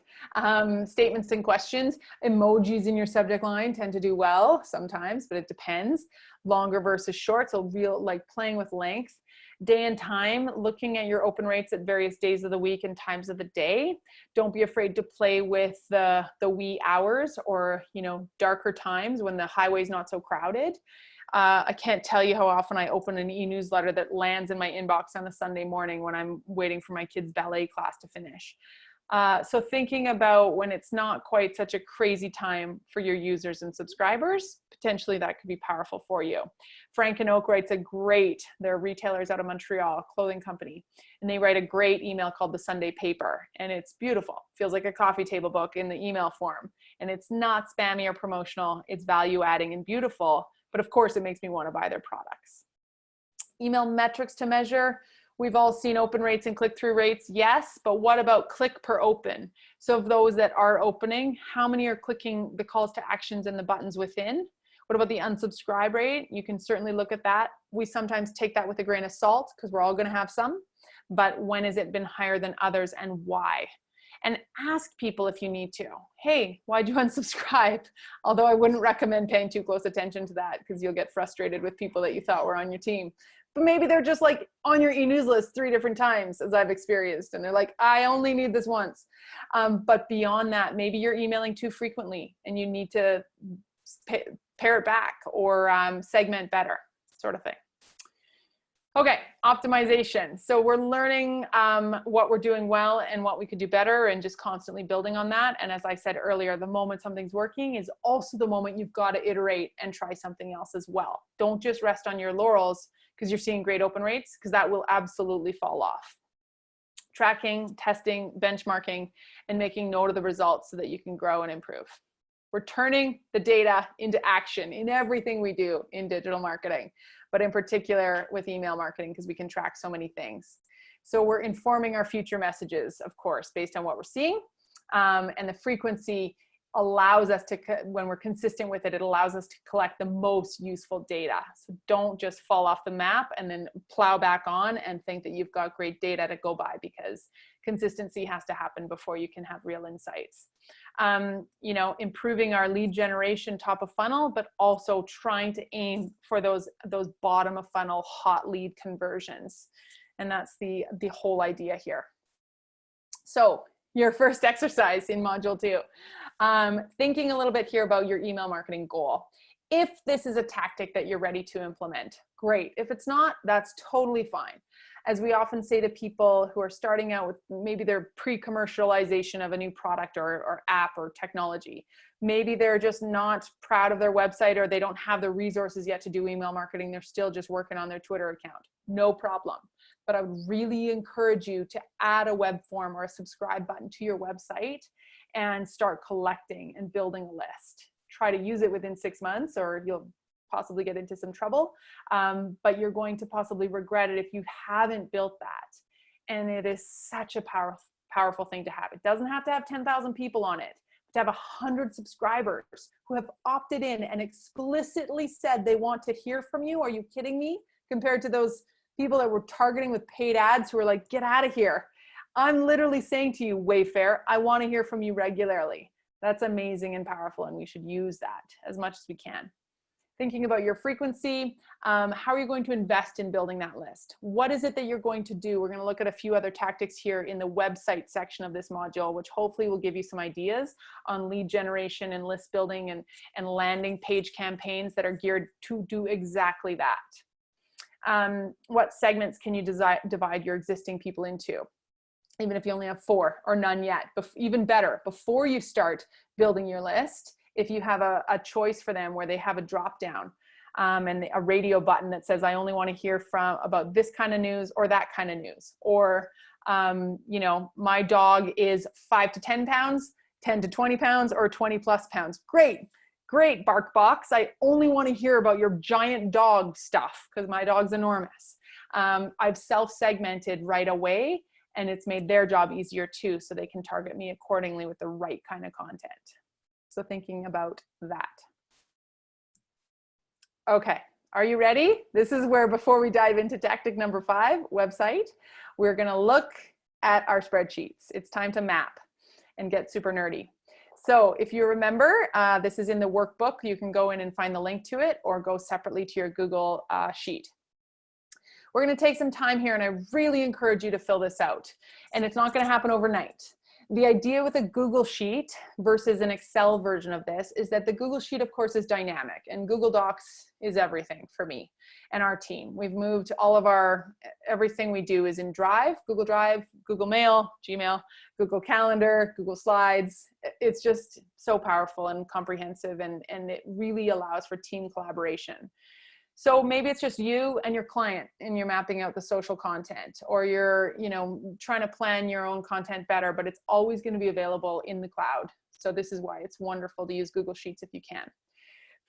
statements and questions. Emojis in your subject line tend to do well sometimes, but it depends. Longer versus short, so like playing with length. Day and time, looking at your open rates at various days of the week and times of the day. Don't be afraid to play with the wee hours or darker times when the highway's not so crowded. I can't tell you how often I open an e-newsletter that lands in my inbox on a Sunday morning when I'm waiting for my kids' ballet class to finish. So thinking about when it's not quite such a crazy time for your users and subscribers, potentially that could be powerful for you. Frank and Oak writes they're retailers out of Montreal, clothing company, and they write a great email called the Sunday Paper, and it's beautiful. Feels like a coffee table book in the email form, and it's not spammy or promotional. It's value adding and beautiful. But of course, it makes me want to buy their products. Email metrics to measure. We've all seen open rates and click-through rates, yes, but what about click per open? So of those that are opening, how many are clicking the calls to actions and the buttons within? What about the unsubscribe rate? You can certainly look at that. We sometimes take that with a grain of salt because we're all going to have some, but when has it been higher than others and why? And ask people if you need to. Hey, why'd you unsubscribe? Although I wouldn't recommend paying too close attention to that because you'll get frustrated with people that you thought were on your team. But maybe they're just like on your e-news list 3 different times, as I've experienced. And they're like, I only need this once. But beyond that, maybe you're emailing too frequently and you need to pare it back or segment better, sort of thing. Okay, optimization. So we're learning what we're doing well and what we could do better and just constantly building on that. And as I said earlier, the moment something's working is also the moment you've got to iterate and try something else as well. Don't just rest on your laurels because you're seeing great open rates, because that will absolutely fall off. Tracking, testing, benchmarking, and making note of the results so that you can grow and improve. We're turning the data into action in everything we do in digital marketing, but in particular with email marketing, because we can track so many things. So we're informing our future messages, of course, based on what we're seeing. And the frequency allows us to, when we're consistent with it, it allows us to collect the most useful data. So don't just fall off the map and then plow back on and think that you've got great data to go by, because consistency has to happen before you can have real insights. you know, improving our lead generation top of funnel, but also trying to aim for those bottom of funnel hot lead conversions. And that's the whole idea here. So your first exercise in module 2, thinking a little bit here about your email marketing goal. If this is a tactic that you're ready to implement, great. If it's not, that's totally fine. As we often say to people who are starting out with maybe their pre-commercialization of a new product or app or technology, maybe they're just not proud of their website, or they don't have the resources yet to do email marketing. They're still just working on their Twitter account. No problem. But I would really encourage you to add a web form or a subscribe button to your website and start collecting and building a list. Try to use it within 6 months, or you'll possibly get into some trouble, but you're going to possibly regret it if you haven't built that. And it is such a powerful thing to have. It doesn't have to have 10,000 people on it. To have 100 subscribers who have opted in and explicitly said they want to hear from you. Are you kidding me? Compared to those people that we're targeting with paid ads who are like, get out of here. I'm literally saying to you, Wayfair, I want to hear from you regularly. That's amazing and powerful, and we should use that as much as we can. Thinking about your frequency, how are you going to invest in building that list? What is it that you're going to do? We're going to look at a few other tactics here in the website section of this module, which hopefully will give you some ideas on lead generation and list building and landing page campaigns that are geared to do exactly that. What segments can you divide your existing people into? Even if you only have 4 or none yet, even better, before you start building your list, if you have a choice for them where they have a drop down and a radio button that says, I only want to hear about this kind of news or that kind of news, or, you know, my dog is 5 to 10 pounds, 10 to 20 pounds, or 20 plus pounds. Great, BarkBox. I only want to hear about your giant dog stuff because my dog's enormous. I've self-segmented right away, and it's made their job easier too, so they can target me accordingly with the right kind of content. So thinking about that. Okay, are you ready? This is where, before we dive into tactic number 5, website, we're gonna look at our spreadsheets. It's time to map and get super nerdy. So if you remember, this is in the workbook. You can go in and find the link to it, or go separately to your Google sheet. We're going to take some time here, and I really encourage you to fill this out. And it's not going to happen overnight. The idea with a Google Sheet versus an Excel version of this is that the Google Sheet, of course, is dynamic, and Google Docs is everything for me and our team. We've moved all of everything we do is in Drive, Google Mail, Gmail, Google Calendar, Google Slides. It's just so powerful and comprehensive, and it really allows for team collaboration. So maybe it's just you and your client, and you're mapping out the social content, or you're, you know, trying to plan your own content better, but it's always going to be available in the cloud. So this is why it's wonderful to use Google Sheets if you can.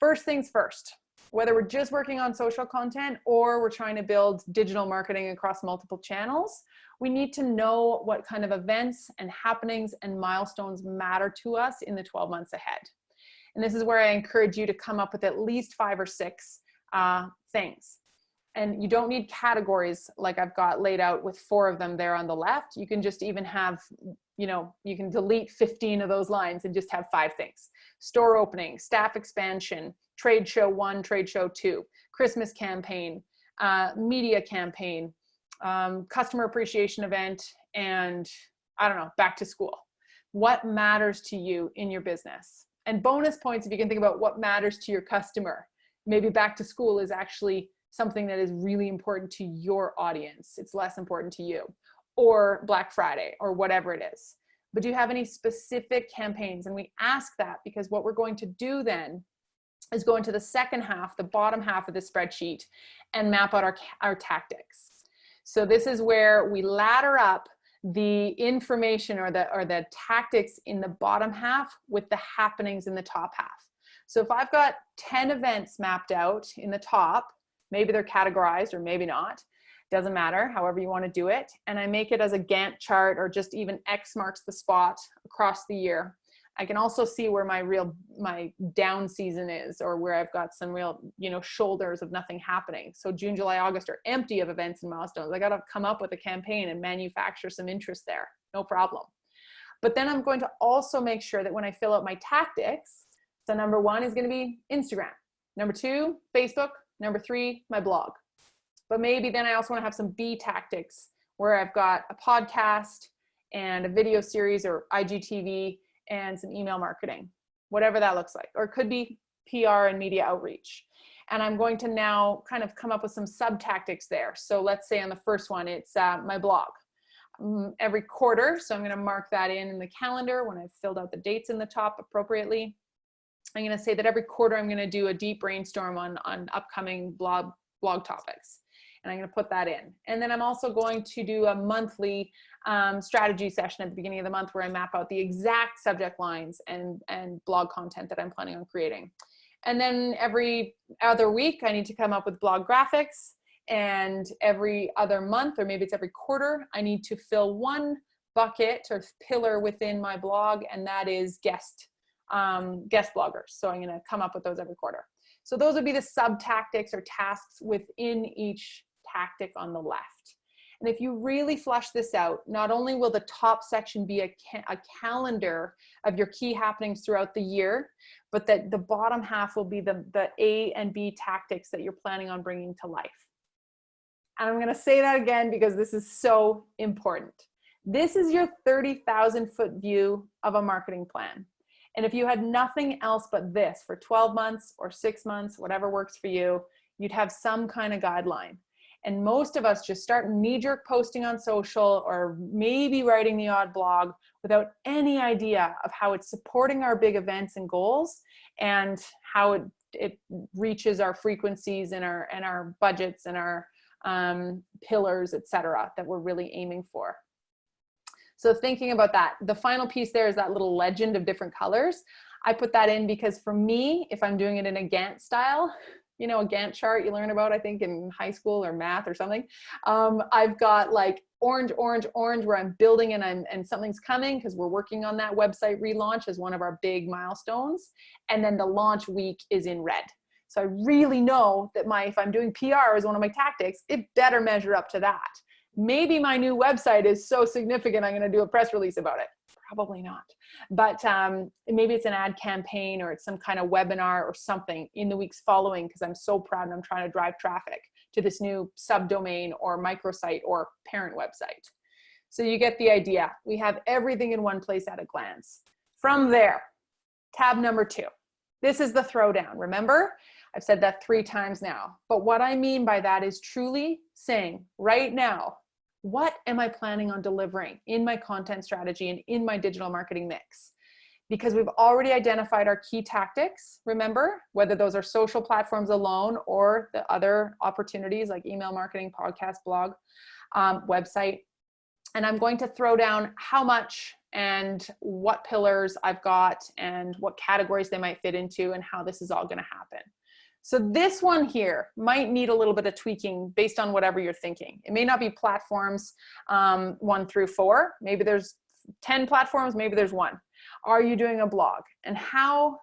First things first, whether we're just working on social content or we're trying to build digital marketing across multiple channels, we need to know what kind of events and happenings and milestones matter to us in the 12 months ahead. And this is where I encourage you to come up with at least 5 or 6 things. And you don't need categories like I've got laid out with 4 of them there on the left. You can just even have, you know, you can delete 15 of those lines and just have 5 things. Store opening, staff expansion, trade show 1, trade show 2, Christmas campaign, media campaign, customer appreciation event, and I don't know, back to school. What matters to you in your business? And bonus points if you can think about what matters to your customer. Maybe back to school is actually something that is really important to your audience. It's less important to you. Or Black Friday, or whatever it is. But do you have any specific campaigns? And we ask that because what we're going to do then is go into the second half, the bottom half of the spreadsheet, and map out our tactics. So this is where we ladder up the information or the tactics in the bottom half with the happenings in the top half. So if I've got 10 events mapped out in the top, maybe they're categorized or maybe not, doesn't matter, however you want to do it, and I make it as a Gantt chart or just even X marks the spot across the year, I can also see where my down season is, or where I've got some real, you know, shoulders of nothing happening. So June, July, August are empty of events and milestones. I got to come up with a campaign and manufacture some interest there. No problem. But then I'm going to also make sure that when I fill out my tactics, so number 1 is going to be Instagram. Number 2, Facebook. Number 3, my blog. But maybe then I also want to have some B tactics where I've got a podcast and a video series or IGTV and some email marketing, whatever that looks like. Or it could be PR and media outreach. And I'm going to now kind of come up with some sub tactics there. So let's say on the first one, it's my blog. Every quarter, so I'm going to mark that in the calendar when I've filled out the dates in the top appropriately. I'm going to say that every quarter I'm going to do a deep brainstorm on upcoming blog topics. And I'm going to put that in. And then I'm also going to do a monthly strategy session at the beginning of the month where I map out the exact subject lines and blog content that I'm planning on creating. And then every other week, I need to come up with blog graphics. And every other month, or maybe it's every quarter, I need to fill one bucket or pillar within my blog, and that is guest bloggers. So I'm going to come up with those every quarter. So those would be the sub tactics or tasks within each tactic on the left. And if you really flush this out, not only will the top section be a calendar of your key happenings throughout the year, but that the bottom half will be the A and B tactics that you're planning on bringing to life. And I'm going to say that again because this is so important. This is your 30,000 foot view of a marketing plan. And if you had nothing else but this for 12 months or 6 months, whatever works for you, you'd have some kind of guideline. And most of us just start knee-jerk posting on social or maybe writing the odd blog without any idea of how it's supporting our big events and goals and how it reaches our frequencies and our budgets and our pillars, etc., that we're really aiming for. So thinking about that, the final piece there is that little legend of different colors. I put that in because for me, if I'm doing it in a Gantt style, you know, a Gantt chart you learn about, I think in high school or math or something. I've got like orange, orange, orange where I'm building and something's coming because we're working on that website relaunch as one of our big milestones. And then the launch week is in red. So I really know that if I'm doing PR as one of my tactics, it better measure up to that. Maybe my new website is so significant I'm going to do a press release about it. Probably not. But maybe it's an ad campaign or it's some kind of webinar or something in the weeks following because I'm so proud and I'm trying to drive traffic to this new subdomain or microsite or parent website. So you get the idea. We have everything in one place at a glance. From there, tab number 2. This is the throwdown. Remember? I've said that 3 times now. But what I mean by that is truly saying right now, what am I planning on delivering in my content strategy and in my digital marketing mix? Because we've already identified our key tactics, remember, whether those are social platforms alone or the other opportunities like email marketing, podcast, blog, website. And I'm going to throw down how much and what pillars I've got and what categories they might fit into and how this is all going to happen. So this one here might need a little bit of tweaking based on whatever you're thinking. It may not be platforms 1 through 4. Maybe there's 10 platforms, maybe there's 1. Are you doing a blog? And how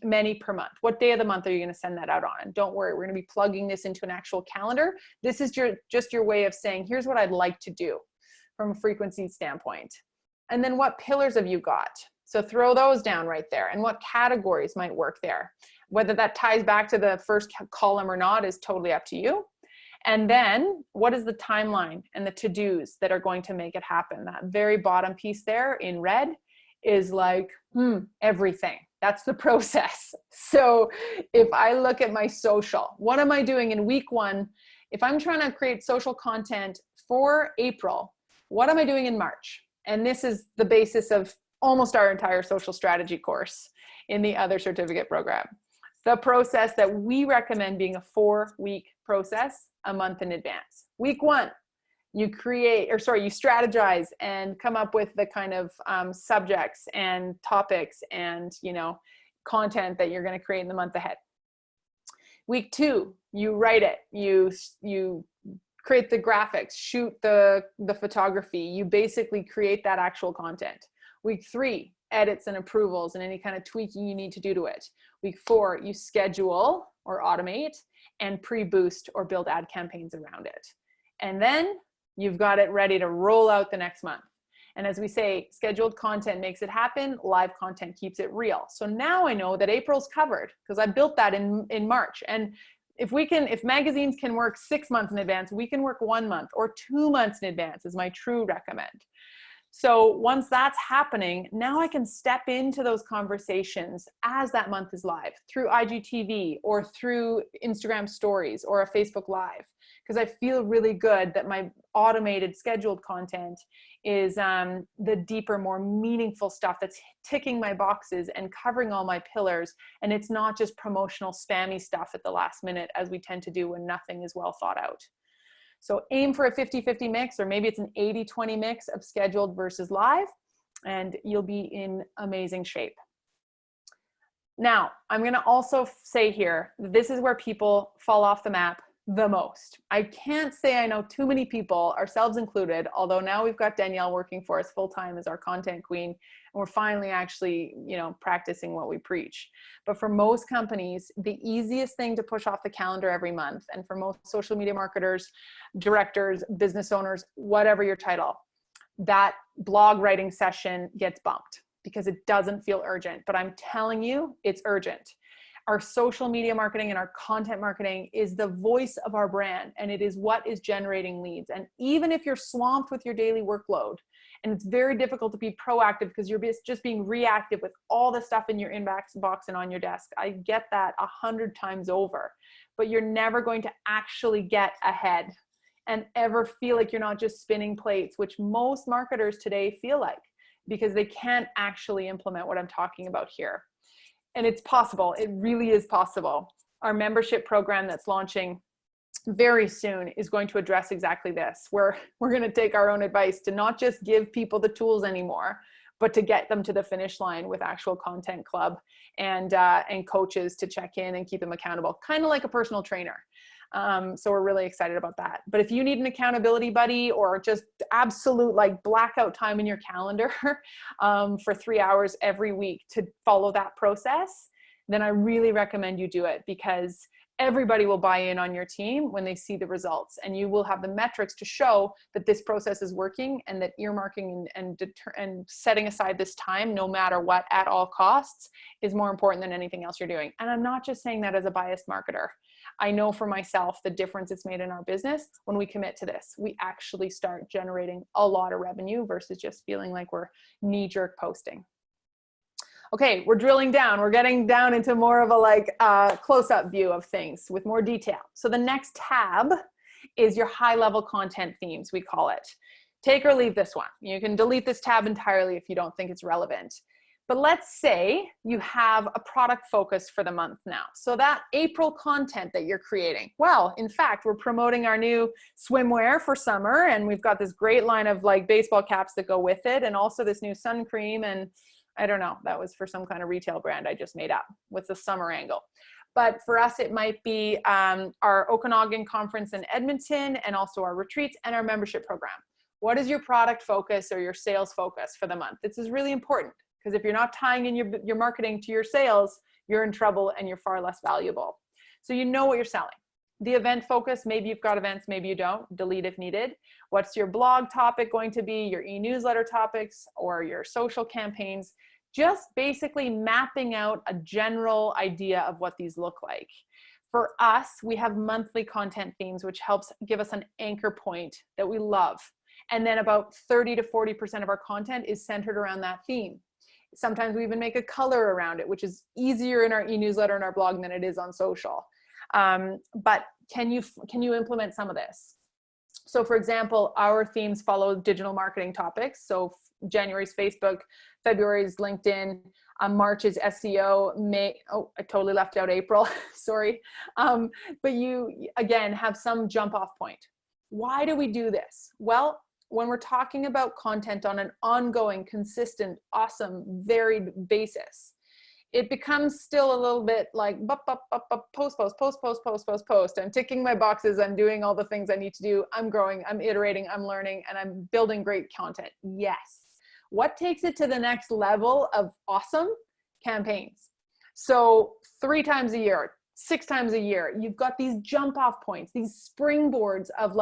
many per month? What day of the month are you going to send that out on? And don't worry, we're going to be plugging this into an actual calendar. This is just your way of saying, here's what I'd like to do from a frequency standpoint. And then what pillars have you got? So throw those down right there. And what categories might work there? Whether that ties back to the first column or not is totally up to you. And then what is the timeline and the to-dos that are going to make it happen? That very bottom piece there in red is like, everything. That's the process. So if I look at my social, what am I doing in week 1? If I'm trying to create social content for April, what am I doing in March? And this is the basis of almost our entire social strategy course in the other certificate program. The process that we recommend being a 4-week process, a month in advance. Week 1, you strategize and come up with the kind of subjects and topics and, content that you're going to create in the month ahead. Week 2, you write it, you create the graphics, shoot the photography, you basically create that actual content. Week 3, edits and approvals and any kind of tweaking you need to do to it. Week 4, you schedule or automate and pre-boost or build ad campaigns around it. And then you've got it ready to roll out the next month. And as we say, scheduled content makes it happen, live content keeps it real. So now I know that April's covered because I built that in March. And if magazines can work 6 months in advance, we can work 1 month or 2 months in advance is my true recommend. So once that's happening, now I can step into those conversations as that month is live through IGTV or through Instagram stories or a Facebook Live, because I feel really good that my automated scheduled content is the deeper, more meaningful stuff that's ticking my boxes and covering all my pillars. And it's not just promotional spammy stuff at the last minute, as we tend to do when nothing is well thought out. So aim for a 50-50 mix, or maybe it's an 80-20 mix of scheduled versus live, and you'll be in amazing shape. Now, I'm going to also say here, this is where people fall off the map the most. I can't say I know too many people, ourselves included, although now we've got Danielle working for us full time as our content queen, and we're finally actually, practicing what we preach. But for most companies, the easiest thing to push off the calendar every month, and for most social media marketers, directors, business owners, whatever your title, that blog writing session gets bumped because it doesn't feel urgent. But I'm telling you, it's urgent. Our social media marketing and our content marketing is the voice of our brand, and it is what is generating leads. And even if you're swamped with your daily workload, and it's very difficult to be proactive because you're just being reactive with all the stuff in your inbox box and on your desk, I get that 100 times over, but you're never going to actually get ahead and ever feel like you're not just spinning plates, which most marketers today feel like, because they can't actually implement what I'm talking about here. And it's possible. It really is possible. Our membership program that's launching very soon is going to address exactly this, where we're going to take our own advice to not just give people the tools anymore, but to get them to the finish line with actual content club and coaches to check in and keep them accountable, kind of like a personal trainer. So we're really excited about that. But if you need an accountability buddy or just absolute blackout time in your calendar for 3 hours every week to follow that process, then I really recommend you do it, because everybody will buy in on your team when they see the results, and you will have the metrics to show that this process is working, and that earmarking and setting aside this time, no matter what, at all costs, is more important than anything else you're doing. And I'm not just saying that as a biased marketer. I know for myself the difference it's made in our business when we commit to this. We actually start generating a lot of revenue versus just feeling like we're knee-jerk posting. Okay, we're drilling down. We're getting down into more of a close-up view of things with more detail. So the next tab is your high-level content themes, we call it. Take or leave this one. You can delete this tab entirely if you don't think it's relevant. But let's say you have a product focus for the month now. So that April content that you're creating, well, in fact, we're promoting our new swimwear for summer, and we've got this great line of baseball caps that go with it, and also this new sun cream, and I don't know, that was for some kind of retail brand I just made up with the summer angle. But for us, it might be our Okanagan conference in Edmonton, and also our retreats and our membership program. What is your product focus or your sales focus for the month? This is really important, because if you're not tying in your marketing to your sales, you're in trouble and you're far less valuable. So you know what you're selling. The event focus, maybe you've got events, maybe you don't, delete if needed. What's your blog topic going to be, your e-newsletter topics, or your social campaigns? Just basically mapping out a general idea of what these look like. For us, we have monthly content themes, which helps give us an anchor point that we love. And then about 30 to 40% of our content is centered around that theme. Sometimes we even make a color around it, which is easier in our e-newsletter and our blog than it is on social. But can you implement some of this? So for example, our themes follow digital marketing topics. So January's Facebook, February's LinkedIn, March is SEO, May, oh, I totally left out April, sorry. But you, again, have some jump off point. Why do we do this? Well, when we're talking about content on an ongoing, consistent, awesome, varied basis, it becomes still a little bit like post. I'm ticking my boxes. I'm doing all the things I need to do. I'm growing, I'm iterating, I'm learning, and I'm building great content. Yes. What takes it to the next level of awesome? Campaigns. So 3 times a year, 6 times a year, you've got these jump off points, these springboards of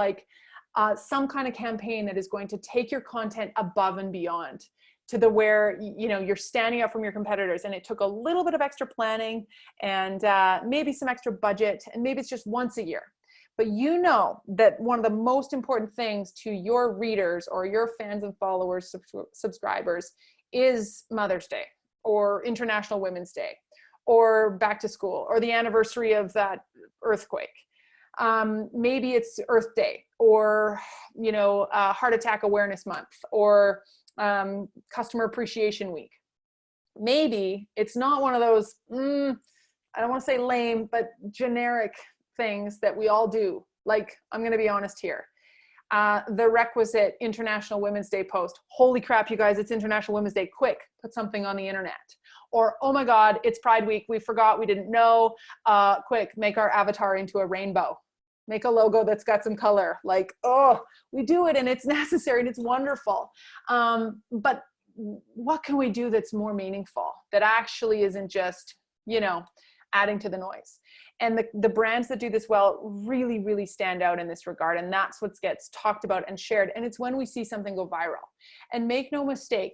some kind of campaign that is going to take your content above and beyond to the where, you know, you're standing out from your competitors, and it took a little bit of extra planning and maybe some extra budget, and maybe it's just once a year. But you know that one of the most important things to your readers or your fans and followers, subscribers, is Mother's Day or International Women's Day or back to school or the anniversary of that earthquake. Maybe it's Earth Day or, you know, Heart Attack Awareness Month or Customer Appreciation Week. Maybe it's not one of those, I don't want to say lame, but generic things that we all do. Like, I'm going to be honest here. The requisite International Women's Day post. Holy crap, you guys, it's International Women's Day. Quick, put something on the internet. Or, oh my God, it's Pride Week. We forgot, we didn't know. Quick, make our avatar into a rainbow. Make a logo that's got some color. Like, oh, we do it and it's necessary and it's wonderful. But what can we do that's more meaningful, that actually isn't just, you know, adding to the noise? And the brands that do this well really, really stand out in this regard. And that's what gets talked about and shared. And it's when we see something go viral. And make no mistake,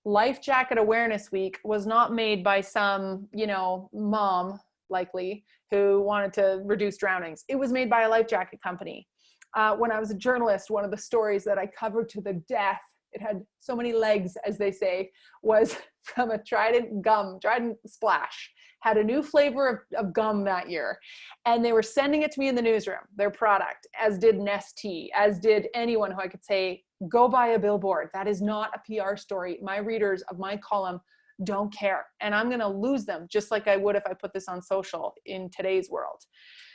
Life Jacket Awareness Week was not made by some, you know, mom, likely, who wanted to reduce drownings. It was made by a life jacket company. When I was a journalist, one of the stories that I covered to the death, it had so many legs, as they say, was from a Trident Splash. Had a new flavor of gum that year. And they were sending it to me in the newsroom, their product, as did Nestea, as did anyone who I could say, go buy a billboard. That is not a PR story. My readers of my column don't care. And I'm going to lose them just like I would if I put this on social in today's world.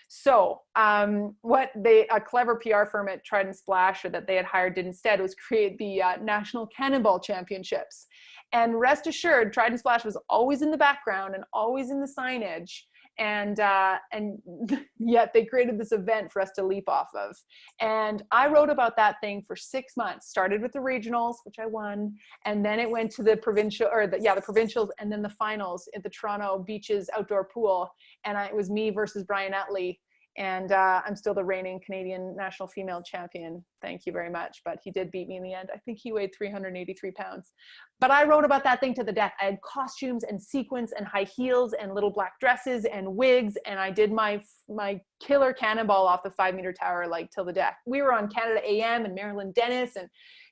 So a clever PR firm at Trident Splash, or that they had hired, did instead was create the National Cannonball Championships. And rest assured, Trident Splash was always in the background and always in the signage. And yet they created this event for us to leap off of. And I wrote about that thing for 6 months. Started with the regionals, which I won, and then it went to the provincial, or the provincials, and then the finals at the Toronto Beaches outdoor pool. And it was me versus Brian Utley. And I'm still the reigning Canadian national female champion. Thank you very much. But he did beat me in the end. I think he weighed 383 pounds. But I wrote about that thing to the death. I had costumes and sequins and high heels and little black dresses and wigs. And I did my killer cannonball off the 5-meter tower, like, till the death. We were on Canada AM and Marilyn Dennis and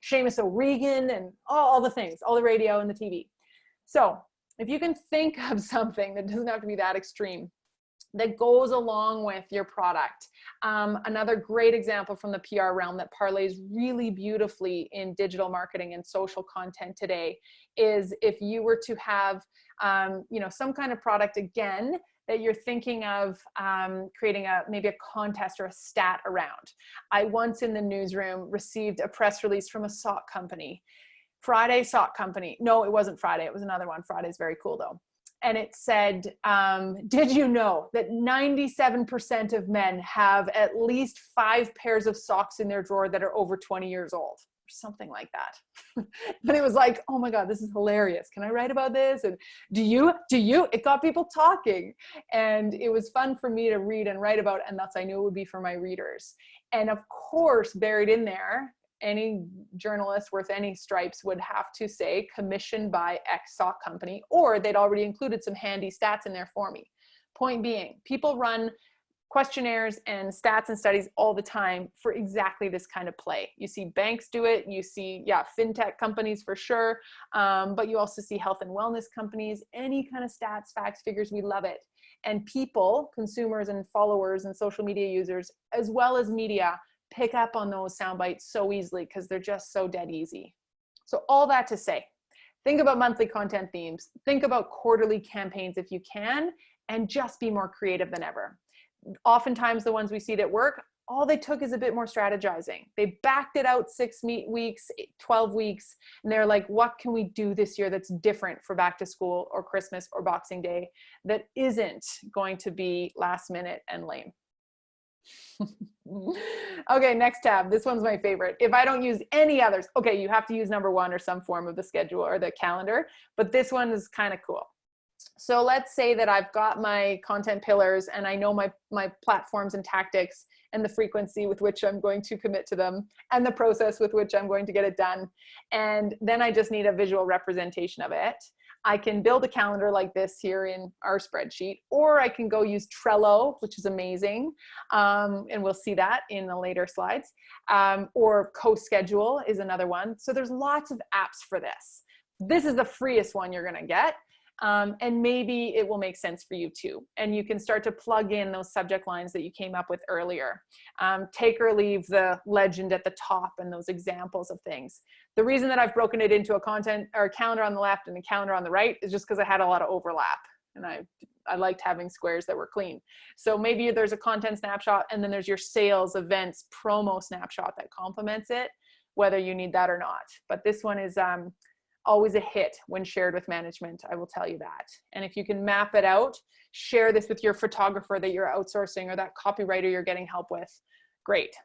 Seamus O'Regan and all the things, all the radio and the TV. So if you can think of something that doesn't have to be that extreme, that goes along with your product. Another great example from the PR realm that parlays really beautifully in digital marketing and social content today is if you were to have, you know, some kind of product, again, that you're thinking of creating maybe a contest or a stat around. I once in the newsroom received a press release from a sock company, Friday Sock Company. No, it wasn't Friday. It was another one. Friday's very cool though. And it said, did you know that 97% of men have at least 5 pairs of socks in their drawer that are over 20 years old? Or something like that. And it was like, oh my God, this is hilarious. Can I write about this? And do you? It got people talking. And it was fun for me to read and write about, and thus I knew it would be for my readers. And of course, buried in there, any journalist worth any stripes would have to say commissioned by X sock company, or they'd already included some handy stats in there for me. Point being, people run questionnaires and stats and studies all the time for exactly this kind of play. You see banks do it, you see, fintech companies for sure, but you also see health and wellness companies, any kind of stats, facts, figures, we love it. And people, consumers and followers and social media users, as well as media, pick up on those sound bites so easily because they're just so dead easy. So all that to say, think about monthly content themes, think about quarterly campaigns if you can, and just be more creative than ever. Oftentimes the ones we see that work, all they took is a bit more strategizing. They backed it out 6 weeks, 12 weeks, and they're like, what can we do this year that's different for back to school or Christmas or Boxing Day that isn't going to be last minute and lame? Okay, next tab. This one's my favorite. If I don't use any others, okay, you have to use number 1 or some form of the schedule or the calendar, but this one is kind of cool. So let's say that I've got my content pillars and I know my platforms and tactics and the frequency with which I'm going to commit to them and the process with which I'm going to get it done. And then I just need a visual representation of it. I can build a calendar like this here in our spreadsheet, or I can go use Trello, which is amazing. And we'll see that in the later slides. Or CoSchedule is another one. So there's lots of apps for this. This is the freest one you're gonna get. And maybe it will make sense for you too. And you can start to plug in those subject lines that you came up with earlier. Take or leave the legend at the top and those examples of things. The reason that I've broken it into a content or a calendar on the left and a calendar on the right is just because I had a lot of overlap. And I liked having squares that were clean. So maybe there's a content snapshot and then there's your sales, events, promo snapshot that complements it, whether you need that or not. But this one is always a hit when shared with management, I will tell you that. And if you can map it out, share this with your photographer that you're outsourcing or that copywriter you're getting help with, great.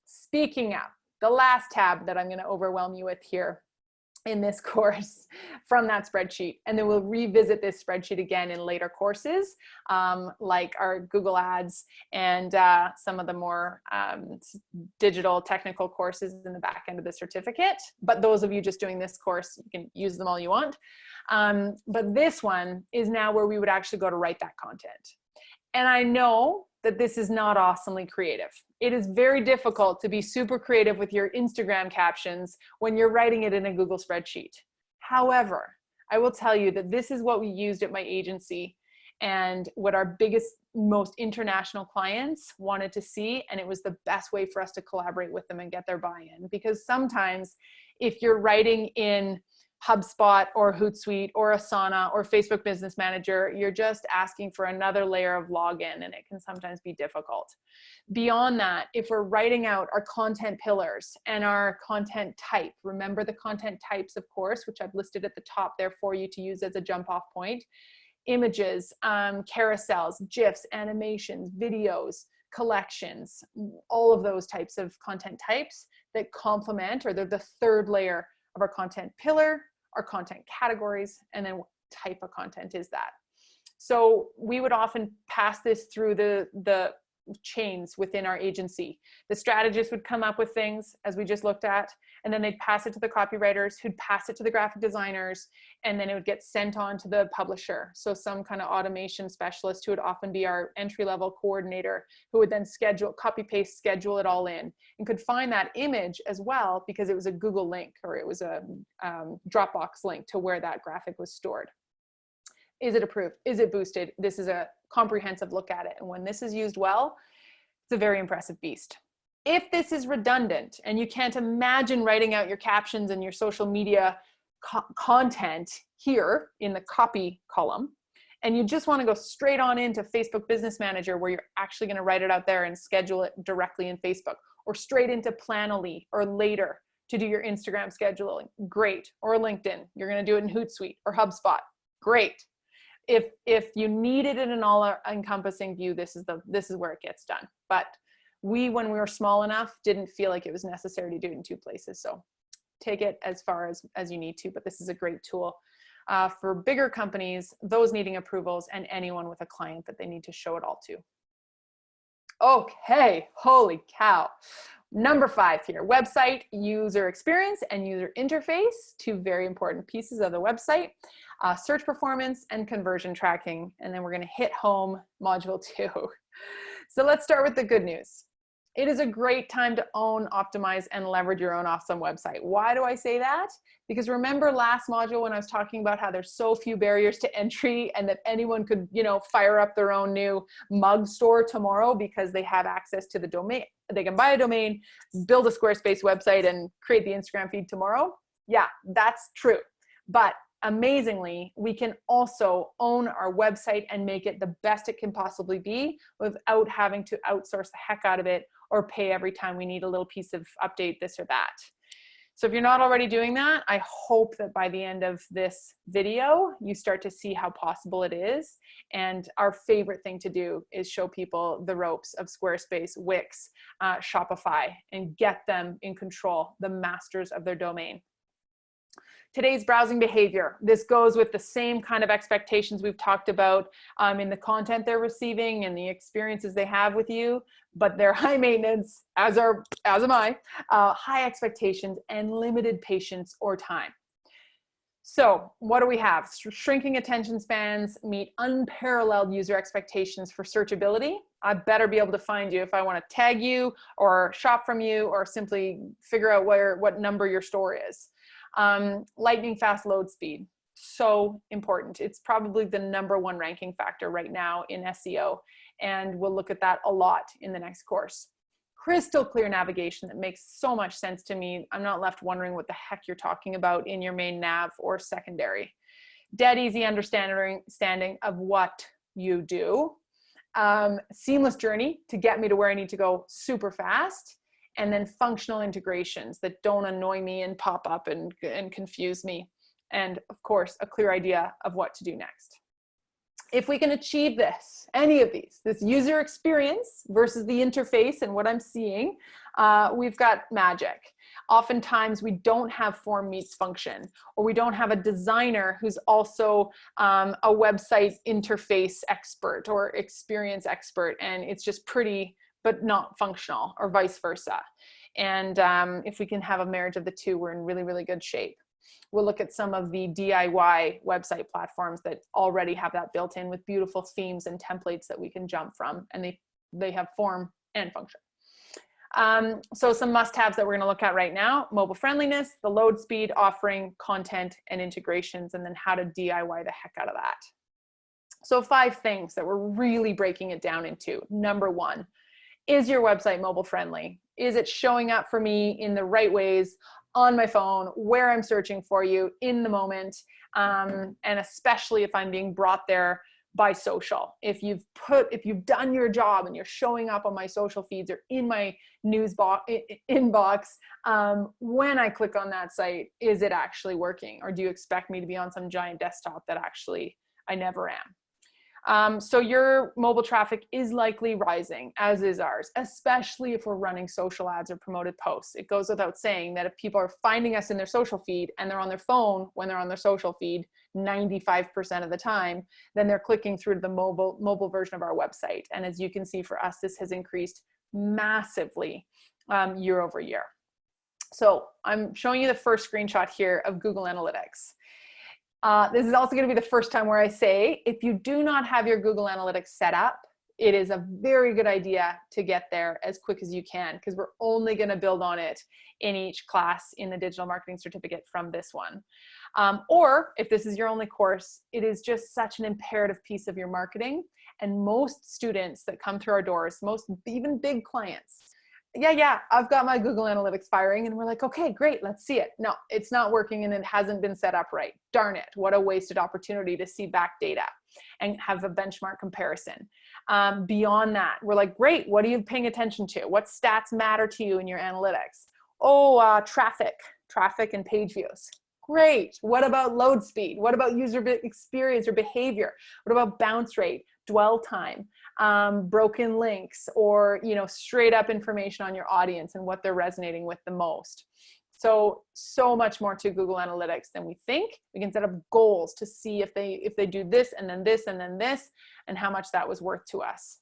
Speaking of, the last tab that I'm going to overwhelm you with here in this course from that spreadsheet, and then we'll revisit this spreadsheet again in later courses, like our Google Ads and some of the more digital technical courses in the back end of the certificate. But those of you just doing this course, you can use them all you want. But this one is now where we would actually go to write that content. And I know that this is not awesomely creative. It is very difficult to be super creative with your Instagram captions when you're writing it in a Google spreadsheet. However, I will tell you that this is what we used at my agency and what our biggest, most international clients wanted to see. And it was the best way for us to collaborate with them and get their buy-in. Because sometimes if you're writing in HubSpot or Hootsuite or Asana or Facebook Business Manager, you're just asking for another layer of login, and it can sometimes be difficult. Beyond that, if we're writing out our content pillars and our content type, remember the content types, of course, which I've listed at the top there for you to use as a jump off point. Images, carousels, GIFs, animations, videos, collections, all of those types of content types that complement, or they're the third layer of our content pillar, our content categories, and then what type of content is that. So we would often pass this through the chains within our agency. The strategist would come up with things, as we just looked at, and then they'd pass it to the copywriters, who'd pass it to the graphic designers, and then it would get sent on to the publisher. So some kind of automation specialist who would often be our entry-level coordinator, who would then schedule, copy paste, schedule it all in, and could find that image as well because it was a Google link or it was a Dropbox link to where that graphic was stored. Is it approved? Is it boosted? This is a comprehensive look at it. And when this is used well, it's a very impressive beast. If this is redundant and you can't imagine writing out your captions and your social media content here in the copy column, and you just want to go straight on into Facebook Business Manager where you're actually going to write it out there and schedule it directly in Facebook, or straight into Planoly or later to do your Instagram scheduling, great. Or LinkedIn, you're going to do it in Hootsuite or HubSpot, great. If you need it in an all-encompassing view, this is where it gets done. But when we were small enough, didn't feel like it was necessary to do it in two places. So take it as far as you need to, but this is a great tool for bigger companies, those needing approvals, and anyone with a client that they need to show it all to. Okay, holy cow. Number 5 here, website user experience and user interface, 2 very important pieces of the website, search performance and conversion tracking. And then we're going to hit home module 2. So let's start with the good news. It is a great time to own, optimize, and leverage your own awesome website. Why do I say that? Because remember last module when I was talking about how there's so few barriers to entry and that anyone could, fire up their own new mug store tomorrow because they have access to the domain. They can buy a domain, build a Squarespace website, and create the Instagram feed tomorrow. Yeah, that's true. But amazingly, we can also own our website and make it the best it can possibly be without having to outsource the heck out of it or pay every time we need a little piece of update, this or that. So if you're not already doing that, I hope that by the end of this video, you start to see how possible it is. And our favorite thing to do is show people the ropes of Squarespace, Wix, Shopify, and get them in control, the masters of their domain. Today's browsing behavior. This goes with the same kind of expectations we've talked about in the content they're receiving and the experiences they have with you, but they're high maintenance, as am I, high expectations and limited patience or time. So what do we have? Shrinking attention spans meet unparalleled user expectations for searchability. I better be able to find you if I want to tag you or shop from you or simply figure out what number your store is. Lightning fast load speed, so important. It's probably the #1 ranking factor right now in SEO, and we'll look at that a lot in the next course. Crystal clear navigation that makes so much sense to me. I'm not left wondering what the heck you're talking about in your main nav or secondary. Dead easy understanding of what you do. Seamless journey to get me to where I need to go super fast. And then functional integrations that don't annoy me and pop up and confuse me. And of course, a clear idea of what to do next. If we can achieve this, any of these, this user experience versus the interface and what I'm seeing, we've got magic. Oftentimes we don't have form meets function, or we don't have a designer who's also a website interface expert or experience expert, and it's just pretty but not functional, or vice versa. And if we can have a marriage of the two, we're in really, really good shape. We'll look at some of the DIY website platforms that already have that built in with beautiful themes and templates that we can jump from, and they have form and function. So some must-haves that we're going to look at right now: mobile friendliness, the load speed, offering, content, and integrations, and then how to DIY the heck out of that. So 5 things that we're really breaking it down into. #1, is your website mobile friendly? Is it showing up for me in the right ways on my phone, where I'm searching for you in the moment, and especially if I'm being brought there by social. If you've done your job and you're showing up on my social feeds or in my news inbox, when I click on that site, is it actually working? Or do you expect me to be on some giant desktop that actually I never am? So your mobile traffic is likely rising, as is ours, especially if we're running social ads or promoted posts. It goes without saying that if people are finding us in their social feed and they're on their phone when they're on their social feed 95% of the time, then they're clicking through to the mobile version of our website. And as you can see, for us, this has increased massively year over year. So I'm showing you the first screenshot here of Google Analytics. This is also going to be the first time where I say, if you do not have your Google Analytics set up, it is a very good idea to get there as quick as you can, because we're only going to build on it in each class in the digital marketing certificate from this one. Or if this is your only course, it is just such an imperative piece of your marketing. And most students that come through our doors, even big clients, yeah, I've got my Google Analytics firing, and we're like, okay, great, let's see it. No, it's not working and it hasn't been set up right. Darn it, what a wasted opportunity to see back data and have a benchmark comparison. Beyond that, we're like, great, what are you paying attention to? What stats matter to you in your analytics? Oh, traffic and page views. Great. What about load speed? What about user experience or behavior? What about bounce rate, dwell time, broken links, or straight up information on your audience and what they're resonating with the most? So much more to Google Analytics than we think. We can set up goals to see if they do this and then this and then this, and how much that was worth to us.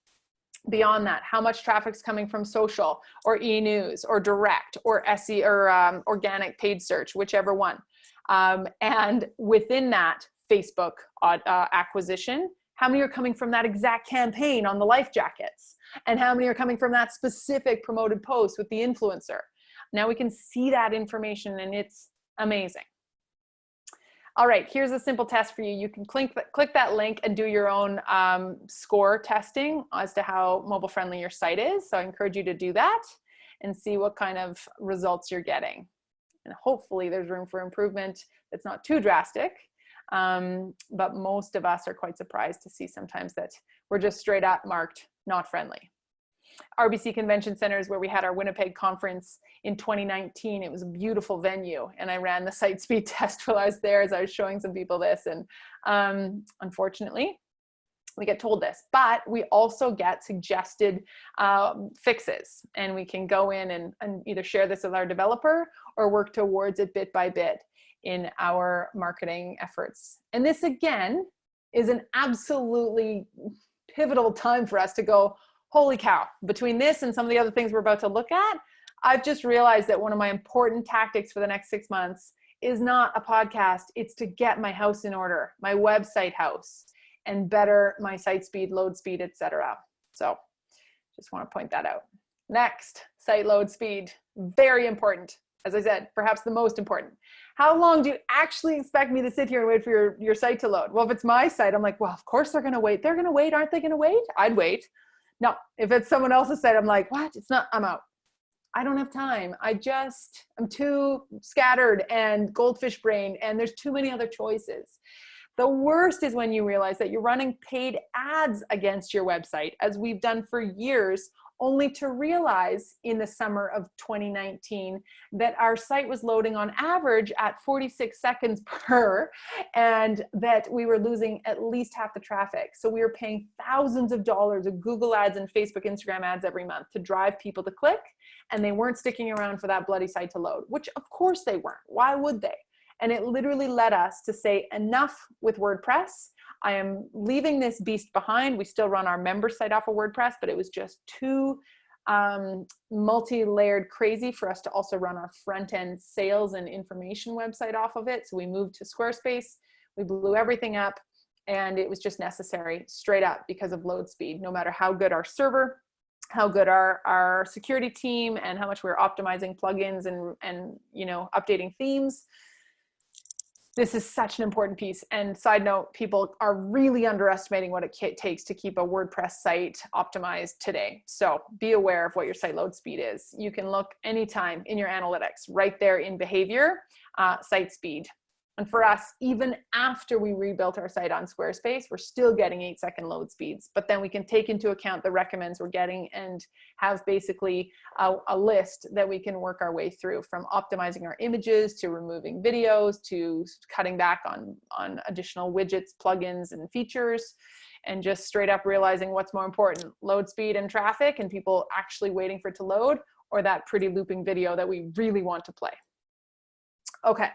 Beyond that, how much traffic's coming from social or e-news or direct or SEO or organic paid search, whichever one. And within that, Facebook acquisition, how many are coming from that exact campaign on the life jackets? And how many are coming from that specific promoted post with the influencer? Now we can see that information, and it's amazing. All right, here's a simple test for you. You can click that link and do your own score testing as to how mobile friendly your site is. So I encourage you to do that and see what kind of results you're getting. And hopefully there's room for improvement that's not too drastic. But most of us are quite surprised to see sometimes that we're just straight up marked not friendly. RBC Convention Center is where we had our Winnipeg conference in 2019. It was a beautiful venue, and I ran the site speed test while I was there as I was showing some people this. And unfortunately, we get told this, but we also get suggested fixes, and we can go in and either share this with our developer or work towards it bit by bit. in our marketing efforts. And this again is an absolutely pivotal time for us to go, holy cow, between this and some of the other things we're about to look at, I've just realized that one of my important tactics for the next 6 months is not a podcast. It's to get my house in order, my website house, and better my site speed, load speed, etc. So just want to point that out. Next, site load speed, very important. As I said, perhaps the most important. How long do you actually expect me to sit here and wait for your site to load? Well, if it's my site, I'm like, well, of course they're going to wait. They're going to wait. Aren't they going to wait? I'd wait. No, if it's someone else's site, I'm like, what? It's not, I'm out. I don't have time. I'm too scattered and goldfish brain, and there's too many other choices. The worst is when you realize that you're running paid ads against your website, as we've done for years, only to realize in the summer of 2019 that our site was loading on average at 46 seconds per, and that we were losing at least half the traffic. So we were paying thousands of dollars of Google ads and Facebook, Instagram ads every month to drive people to click, and they weren't sticking around for that bloody site to load, which of course they weren't. Why would they? And it literally led us to say enough with WordPress. I am leaving this beast behind. We still run our member site off of WordPress, but it was just too multi-layered crazy for us to also run our front-end sales and information website off of it. So we moved to Squarespace. We blew everything up, and it was just necessary straight up because of load speed. No matter how good our server, how good our security team, and how much we're optimizing plugins and you know, updating themes, this is such an important piece. And side note, people are really underestimating what it takes to keep a WordPress site optimized today. So be aware of what your site load speed is. You can look anytime in your analytics, right there in behavior, site speed. And for us, even after we rebuilt our site on Squarespace, we're still getting 8-second load speeds, but then we can take into account the recommends we're getting and have basically a list that we can work our way through, from optimizing our images to removing videos to cutting back on additional widgets, plugins, and features, and just straight up realizing what's more important, load speed and traffic and people actually waiting for it to load, or that pretty looping video that we really want to play. Okay.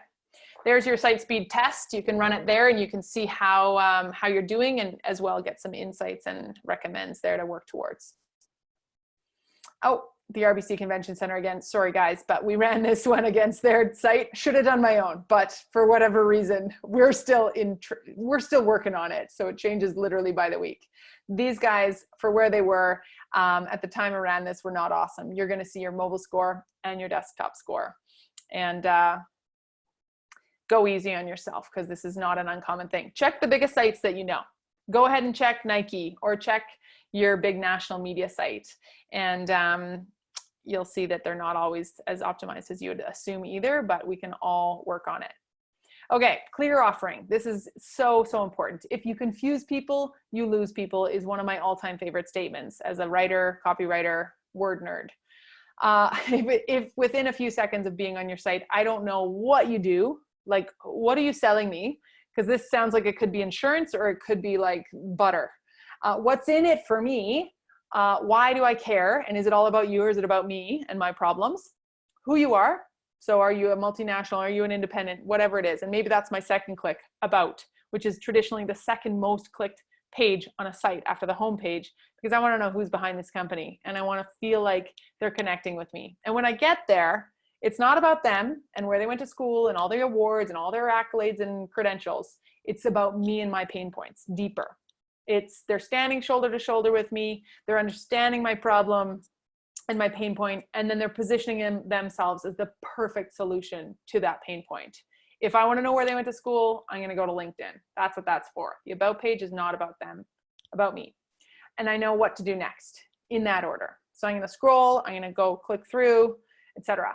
There's your site speed test. You can run it there and you can see how you're doing, and as well get some insights and recommends there to work towards. Oh, the RBC Convention Center again. Sorry guys, but we ran this one against their site. Should have done my own, but for whatever reason, we're still working on it. So it changes literally by the week. These guys, for where they were at the time I ran this, were not awesome. You're going to see your mobile score and your desktop score, and go easy on yourself, because this is not an uncommon thing. Check the biggest sites that you know. Go ahead and check Nike or check your big national media site, and you'll see that they're not always as optimized as you would assume either, but we can all work on it. Okay, clear offering. This is so, so important. If you confuse people, you lose people is one of my all-time favorite statements as a writer, copywriter, word nerd. If within a few seconds of being on your site, I don't know what you do, like, what are you selling me? Because this sounds like it could be insurance or it could be like butter. What's in it for me? Why do I care? And is it all about you, or is it about me and my problems? Who you are. So are you a multinational? Are you an independent? Whatever it is. And maybe that's my second click, about, which is traditionally the second most clicked page on a site after the home page, because I want to know who's behind this company and I want to feel like they're connecting with me. And when I get there, it's not about them and where they went to school and all their awards and all their accolades and credentials. It's about me and my pain points deeper. They're standing shoulder to shoulder with me. They're understanding my problem and my pain point, and then they're positioning themselves as the perfect solution to that pain point. If I want to know where they went to school, I'm going to go to LinkedIn. That's what that's for. The about page is not about them, about me. And I know what to do next in that order. So I'm going to scroll, I'm going to go click through, etc.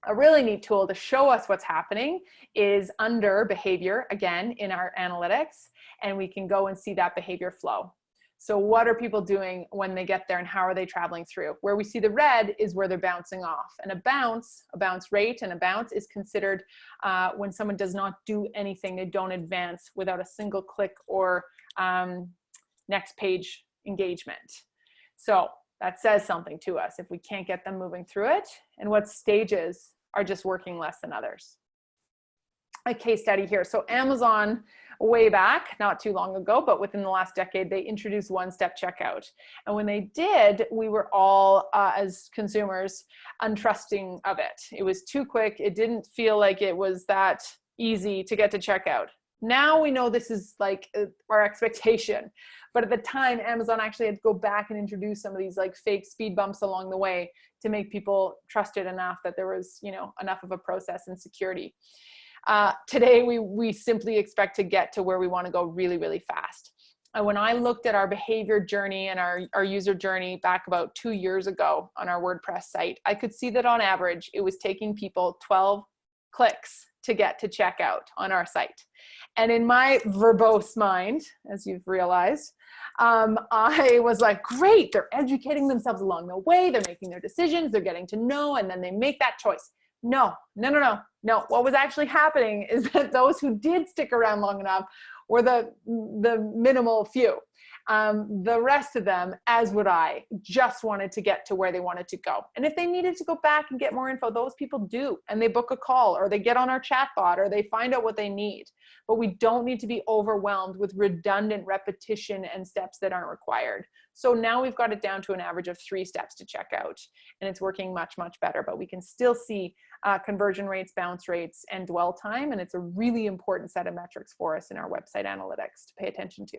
A really neat tool to show us what's happening is under behavior, again, in our analytics, and we can go and see that behavior flow. So what are people doing when they get there and how are they traveling through? Where we see the red is where they're bouncing off. And a bounce rate and a bounce is considered when someone does not do anything, they don't advance without a single click or next page engagement. So that says something to us if we can't get them moving through it, and what stages are just working less than others. a case study here. So Amazon, way back, not too long ago, but within the last decade, they introduced one-step checkout. And when they did, we were all, as consumers, untrusting of it. It was too quick. It didn't feel like it was that easy to get to checkout. Now we know this is like our expectation. But at the time, Amazon actually had to go back and introduce some of these like fake speed bumps along the way to make people trust it enough that there was, you know, enough of a process and security. Today, we simply expect to get to where we want to go really, really fast. And when I looked at our behavior journey and our user journey back about 2 years ago on our WordPress site, I could see that on average, it was taking people 12 clicks to get to checkout on our site. And in my verbose mind, as you've realized, I was like, great, they're educating themselves along the way, they're making their decisions, they're getting to know, and then they make that choice. No. What was actually happening is that those who did stick around long enough were the minimal few. The rest of them, as would I, just wanted to get to where they wanted to go. And if they needed to go back and get more info, those people do, and they book a call, or they get on our chatbot, or they find out what they need. But we don't need to be overwhelmed with redundant repetition and steps that aren't required. So now we've got it down to an average of 3 steps to check out, and it's working much, much better. But we can still see conversion rates, bounce rates, and dwell time, and it's a really important set of metrics for us in our website analytics to pay attention to.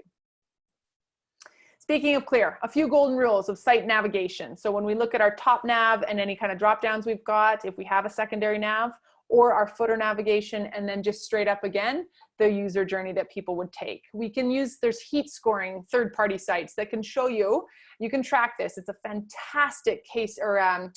Speaking of clear, a few golden rules of site navigation. So when we look at our top nav and any kind of drop downs we've got, if we have a secondary nav, or our footer navigation, and then just straight up again, the user journey that people would take. We can use, there's heat scoring third-party sites that can show you, you can track this. It's a fantastic case or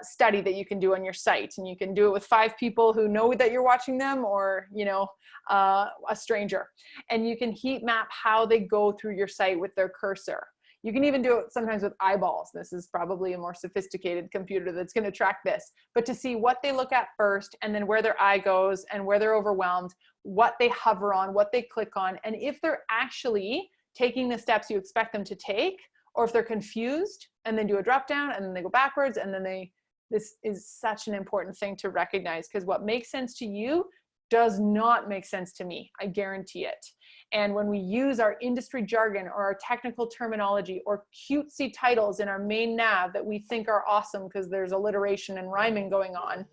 study that you can do on your site, and you can do it with 5 people who know that you're watching them, or, you know, a stranger. And you can heat map how they go through your site with their cursor. You can even do it sometimes with eyeballs. This is probably a more sophisticated computer that's going to track this, but to see what they look at first, and then where their eye goes, and where they're overwhelmed, what they hover on, what they click on, and if they're actually taking the steps you expect them to take, or if they're confused and then do a drop down and then they go backwards, and then this is such an important thing to recognize, because what makes sense to you does not make sense to me. I guarantee it. And when we use our industry jargon or our technical terminology or cutesy titles in our main nav that we think are awesome because there's alliteration and rhyming going on,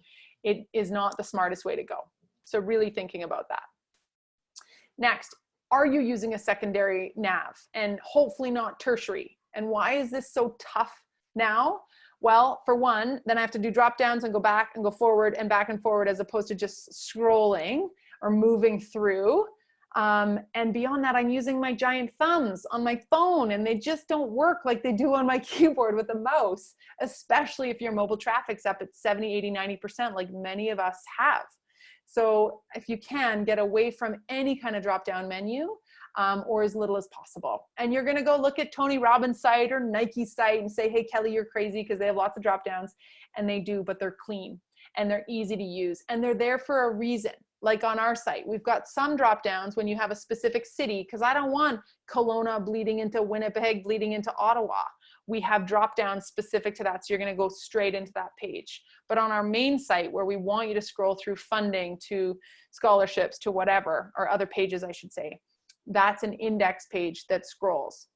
it is not the smartest way to go. So really thinking about that. Next, are you using a secondary nav, and hopefully not tertiary? And why is this so tough now? Well, for one, then I have to do drop downs and go back and go forward and back and forward, as opposed to just scrolling or moving through. And beyond that, I'm using my giant thumbs on my phone, and they just don't work like they do on my keyboard with a mouse, especially if your mobile traffic's up at 70, 80, 90%, like many of us have. So if you can, get away from any kind of drop-down menu, or as little as possible. And you're gonna go look at Tony Robbins' site or Nike's site and say, hey, Kelly, you're crazy, because they have lots of drop-downs, and they do, but they're clean and they're easy to use, and they're there for a reason. Like on our site, we've got some drop downs when you have a specific city, because I don't want Kelowna bleeding into Winnipeg, bleeding into Ottawa. We have drop downs specific to that, so you're going to go straight into that page. But on our main site, where we want you to scroll through funding to scholarships to whatever, or other pages, I should say, that's an index page that scrolls.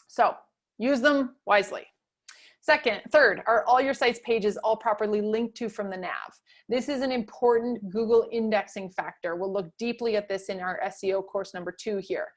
So use them wisely. Third, are all your site's pages all properly linked to from the nav? This is an important Google indexing factor. We'll look deeply at this in our SEO course number 2 here.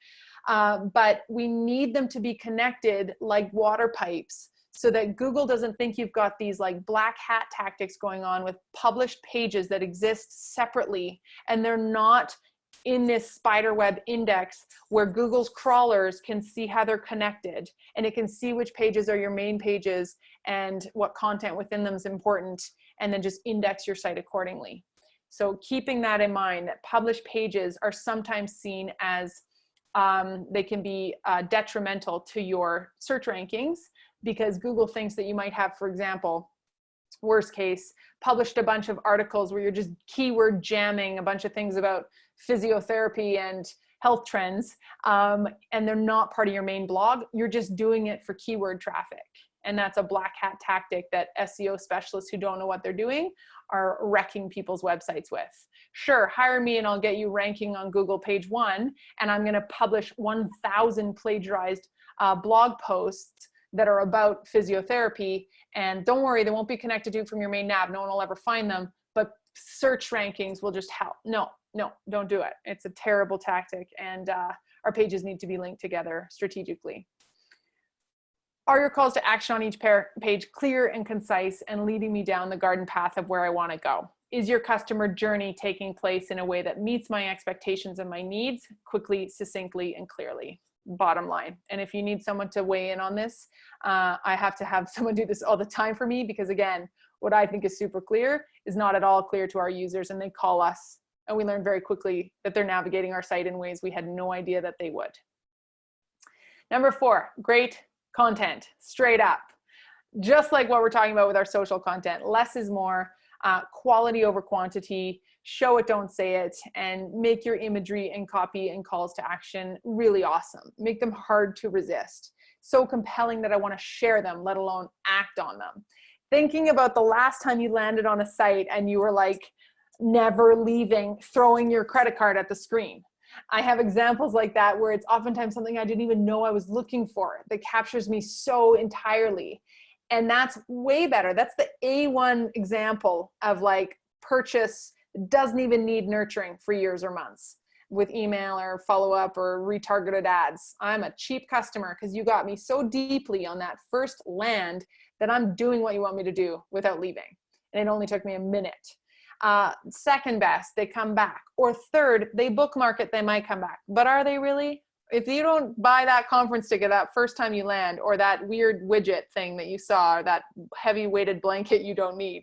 But we need them to be connected like water pipes, so that Google doesn't think you've got these like black hat tactics going on with published pages that exist separately, and they're not in this spider web index where Google's crawlers can see how they're connected, and it can see which pages are your main pages and what content within them is important, and then just index your site accordingly. So keeping that in mind, that published pages are sometimes seen as they can be detrimental to your search rankings, because Google thinks that you might have, for example, worst case, published a bunch of articles where you're just keyword jamming a bunch of things about physiotherapy and health trends, and they're not part of your main blog. You're just doing it for keyword traffic. And that's a black hat tactic that SEO specialists who don't know what they're doing are wrecking people's websites with. Sure, hire me and I'll get you ranking on Google page 1, and I'm going to publish 1,000 plagiarized blog posts that are about physiotherapy. And don't worry, they won't be connected to you from your main nav. No one will ever find them, but search rankings will just help. No, don't do it. It's a terrible tactic, and our pages need to be linked together strategically. Are your calls to action on each page clear and concise and leading me down the garden path of where I want to go? Is your customer journey taking place in a way that meets my expectations and my needs quickly, succinctly, and clearly? Bottom line. And if you need someone to weigh in on this, I have to have someone do this all the time for me, because again, what I think is super clear is not at all clear to our users, and they call us and we learn very quickly that they're navigating our site in ways we had no idea that they would. Number 4, great content, straight up. Just like what we're talking about with our social content, less is more, quality over quantity, show it, don't say it, and make your imagery and copy and calls to action really awesome. Make them hard to resist. So compelling that I want to share them, let alone act on them. Thinking about the last time you landed on a site and you were like, never leaving, throwing your credit card at the screen. I have examples like that where it's oftentimes something I didn't even know I was looking for that captures me so entirely. And that's way better. That's the A1 example of like purchase doesn't even need nurturing for years or months with email or follow-up or retargeted ads. I'm a cheap customer because you got me so deeply on that first land that I'm doing what you want me to do without leaving. And it only took me a minute. Second best, they come back. Or third, they bookmark it, they might come back. But are they really? If you don't buy that conference ticket that first time you land, or that weird widget thing that you saw, or that heavy weighted blanket you don't need,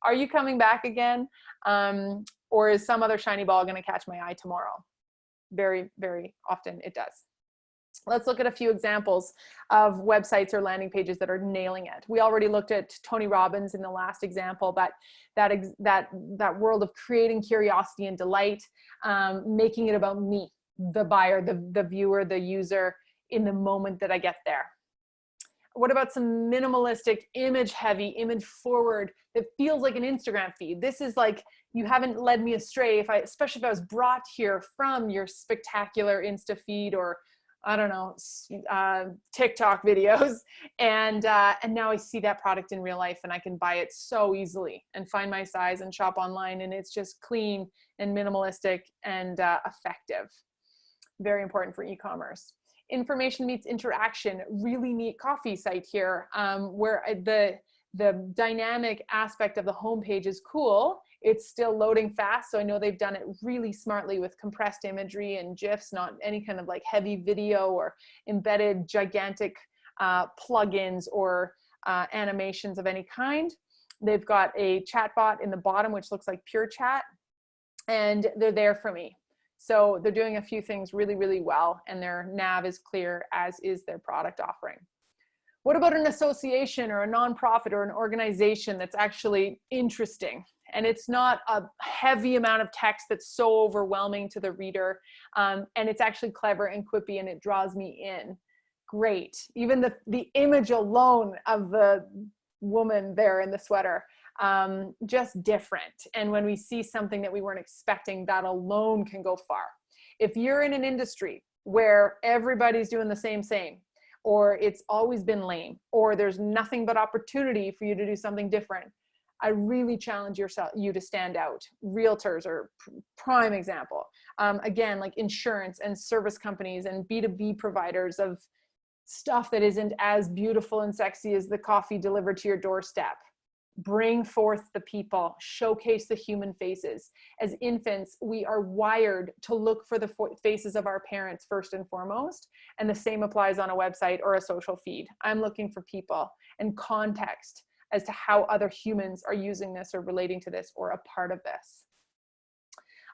are you coming back again? Or is some other shiny ball going to catch my eye tomorrow? Very, very often it does. Let's look at a few examples of websites or landing pages that are nailing it. We already looked at Tony Robbins in the last example, but that world of creating curiosity and delight, making it about me, the buyer, the viewer, the user, in the moment that I get there. What about some minimalistic, image heavy, image forward that feels like an Instagram feed? This is like, you haven't led me astray, especially if I was brought here from your spectacular Insta feed or, I don't know, TikTok videos. And now I see that product in real life and I can buy it so easily and find my size and shop online. And it's just clean and minimalistic and effective. Very important for e-commerce. Information meets interaction, really neat coffee site here, where the dynamic aspect of the homepage is cool. It's still loading fast, so I know they've done it really smartly with compressed imagery and GIFs, not any kind of like heavy video or embedded gigantic plugins or animations of any kind. They've got a chatbot in the bottom, which looks like pure chat, and they're there for me. So they're doing a few things really, really well, and their nav is clear, as is their product offering. What about an association or a nonprofit or an organization that's actually interesting? And it's not a heavy amount of text that's so overwhelming to the reader, and it's actually clever and quippy and it draws me in. Great. Even the image alone of the woman there in the sweater, just different. And when we see something that we weren't expecting, that alone can go far. If you're in an industry where everybody's doing the same, or it's always been lame, or there's nothing but opportunity for you to do something different, I really challenge you to stand out. Realtors are prime example. Again, like insurance and service companies and B2B providers of stuff that isn't as beautiful and sexy as the coffee delivered to your doorstep. Bring forth the people, showcase the human faces. As infants, we are wired to look for the faces of our parents first and foremost, and the same applies on a website or a social feed. I'm looking for people and context as to how other humans are using this or relating to this or a part of this.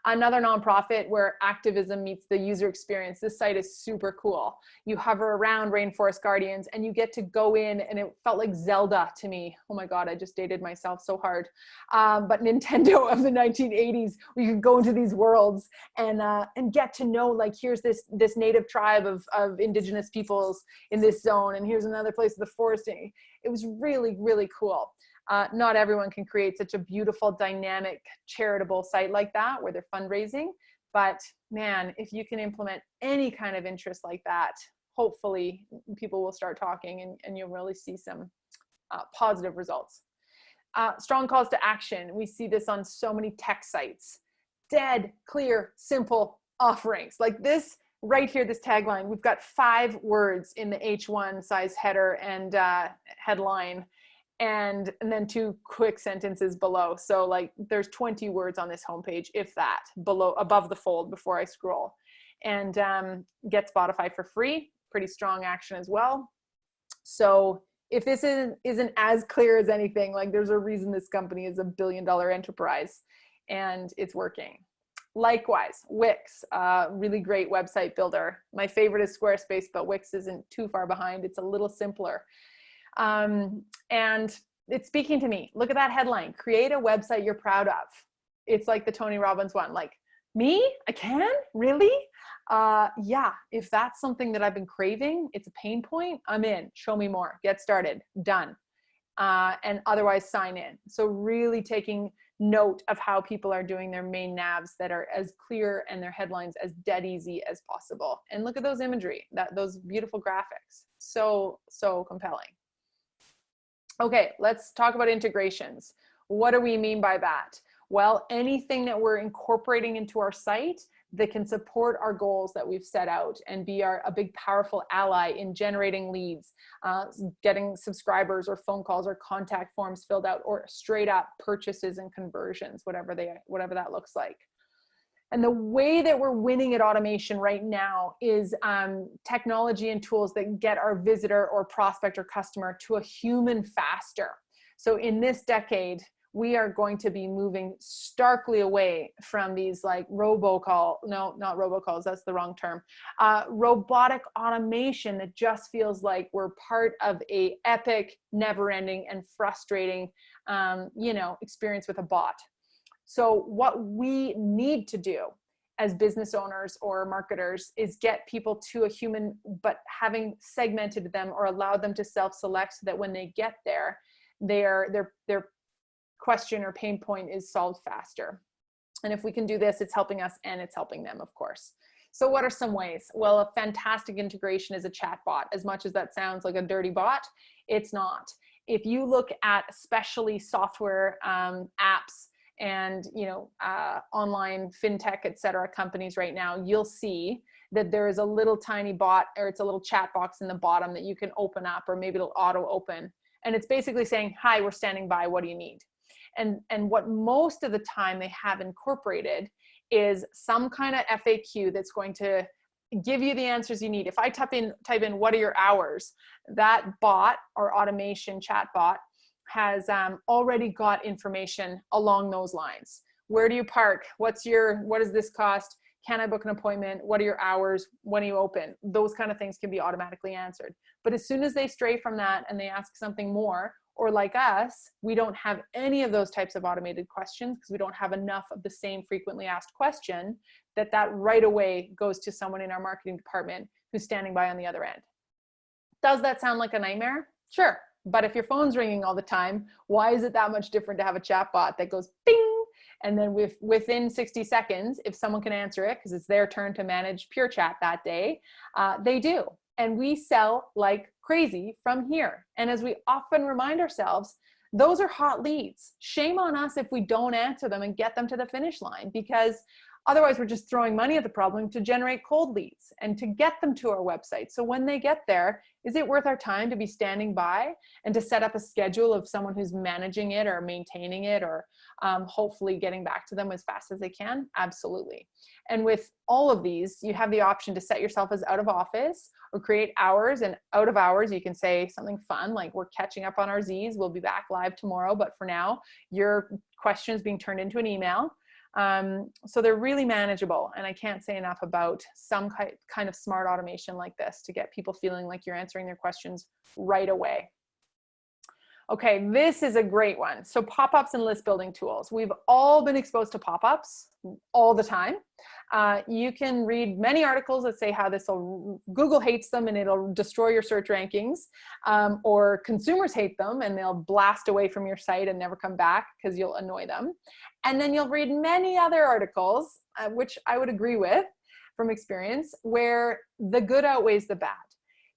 Another nonprofit where activism meets the user experience. This site is super cool. You hover around Rainforest Guardians and you get to go in, and it felt like Zelda to me. Oh my God, I just dated myself so hard. But Nintendo of the 1980s, where you could go into these worlds and get to know, like, here's this native tribe of indigenous peoples in this zone, and here's another place with the foresting. It was really, really cool. Not everyone can create such a beautiful, dynamic, charitable site like that where they're fundraising. But man, if you can implement any kind of interest like that, hopefully people will start talking, and you'll really see some positive results. Strong calls to action. We see this on so many tech sites. Dead, clear, simple offerings. Like this right here, this tagline, we've got 5 words in the H1 size header and headline. And then 2 quick sentences below. So like there's 20 words on this homepage, if that, below, above the fold before I scroll. And get Spotify for free, pretty strong action as well. So if this isn't as clear as anything, like there's a reason this company is $1 billion enterprise and it's working. Likewise, Wix, really great website builder. My favorite is Squarespace, but Wix isn't too far behind. It's a little simpler. And it's speaking to me. Look at that headline, create a website you're proud of. It's like the Tony Robbins one, like, me? I can? Really? Yeah, if that's something that I've been craving, it's a pain point, I'm in. Show me more. Get started. Done. And otherwise sign in. So really taking note of how people are doing their main navs that are as clear and their headlines as dead easy as possible. And look at those imagery, those beautiful graphics. So compelling. Okay, let's talk about integrations. What do we mean by that? Well, anything that we're incorporating into our site that can support our goals that we've set out and be a big, powerful ally in generating leads, getting subscribers or phone calls or contact forms filled out, or straight up purchases and conversions, whatever that looks like. And the way that we're winning at automation right now is technology and tools that get our visitor or prospect or customer to a human faster. So in this decade, we are going to be moving starkly away from these like not robocalls, that's the wrong term, robotic automation that just feels like we're part of a epic, never-ending and frustrating, experience with a bot. So what we need to do as business owners or marketers is get people to a human, but having segmented them or allowed them to self-select so that when they get there, their question or pain point is solved faster. And if we can do this, it's helping us and it's helping them, of course. So what are some ways? Well, a fantastic integration is a chat bot. As much as that sounds like a dirty bot, it's not. If you look at especially software apps, and online fintech, et cetera, companies right now, you'll see that there is a little tiny bot, or it's a little chat box in the bottom that you can open up, or maybe it'll auto open. And it's basically saying, hi, we're standing by, what do you need? And what most of the time they have incorporated is some kind of FAQ that's going to give you the answers you need. If I type in, what are your hours? That bot or automation chat bot has already got information along those lines. Where do you park? What does this cost? Can I book an appointment? What are your hours? When are you open? Those kind of things can be automatically answered. But as soon as they stray from that and they ask something more, or like us, we don't have any of those types of automated questions because we don't have enough of the same frequently asked question, that right away goes to someone in our marketing department who's standing by on the other end. Does that sound like a nightmare? Sure. But if your phone's ringing all the time, why is it that much different to have a chat bot that goes bing? And then within 60 seconds, if someone can answer it, because it's their turn to manage Pure Chat that day, they do. And we sell like crazy from here. And as we often remind ourselves, those are hot leads. Shame on us if we don't answer them and get them to the finish line, because otherwise we're just throwing money at the problem to generate cold leads and to get them to our website. So when they get there, is it worth our time to be standing by and to set up a schedule of someone who's managing it or maintaining it, or hopefully getting back to them as fast as they can? Absolutely. And with all of these, you have the option to set yourself as out of office or create hours, and out of hours, you can say something fun like, we're catching up on our Z's. We'll be back live tomorrow. But for now, your question is being turned into an email. So they're really manageable, and I can't say enough about some kind of smart automation like this to get people feeling like you're answering their questions right away. Okay, this is a great one. So pop-ups and list building tools. We've all been exposed to pop-ups all the time. You can read many articles that say how Google hates them and it'll destroy your search rankings, or consumers hate them and they'll blast away from your site and never come back because you'll annoy them. And then you'll read many other articles, which I would agree with from experience, where the good outweighs the bad.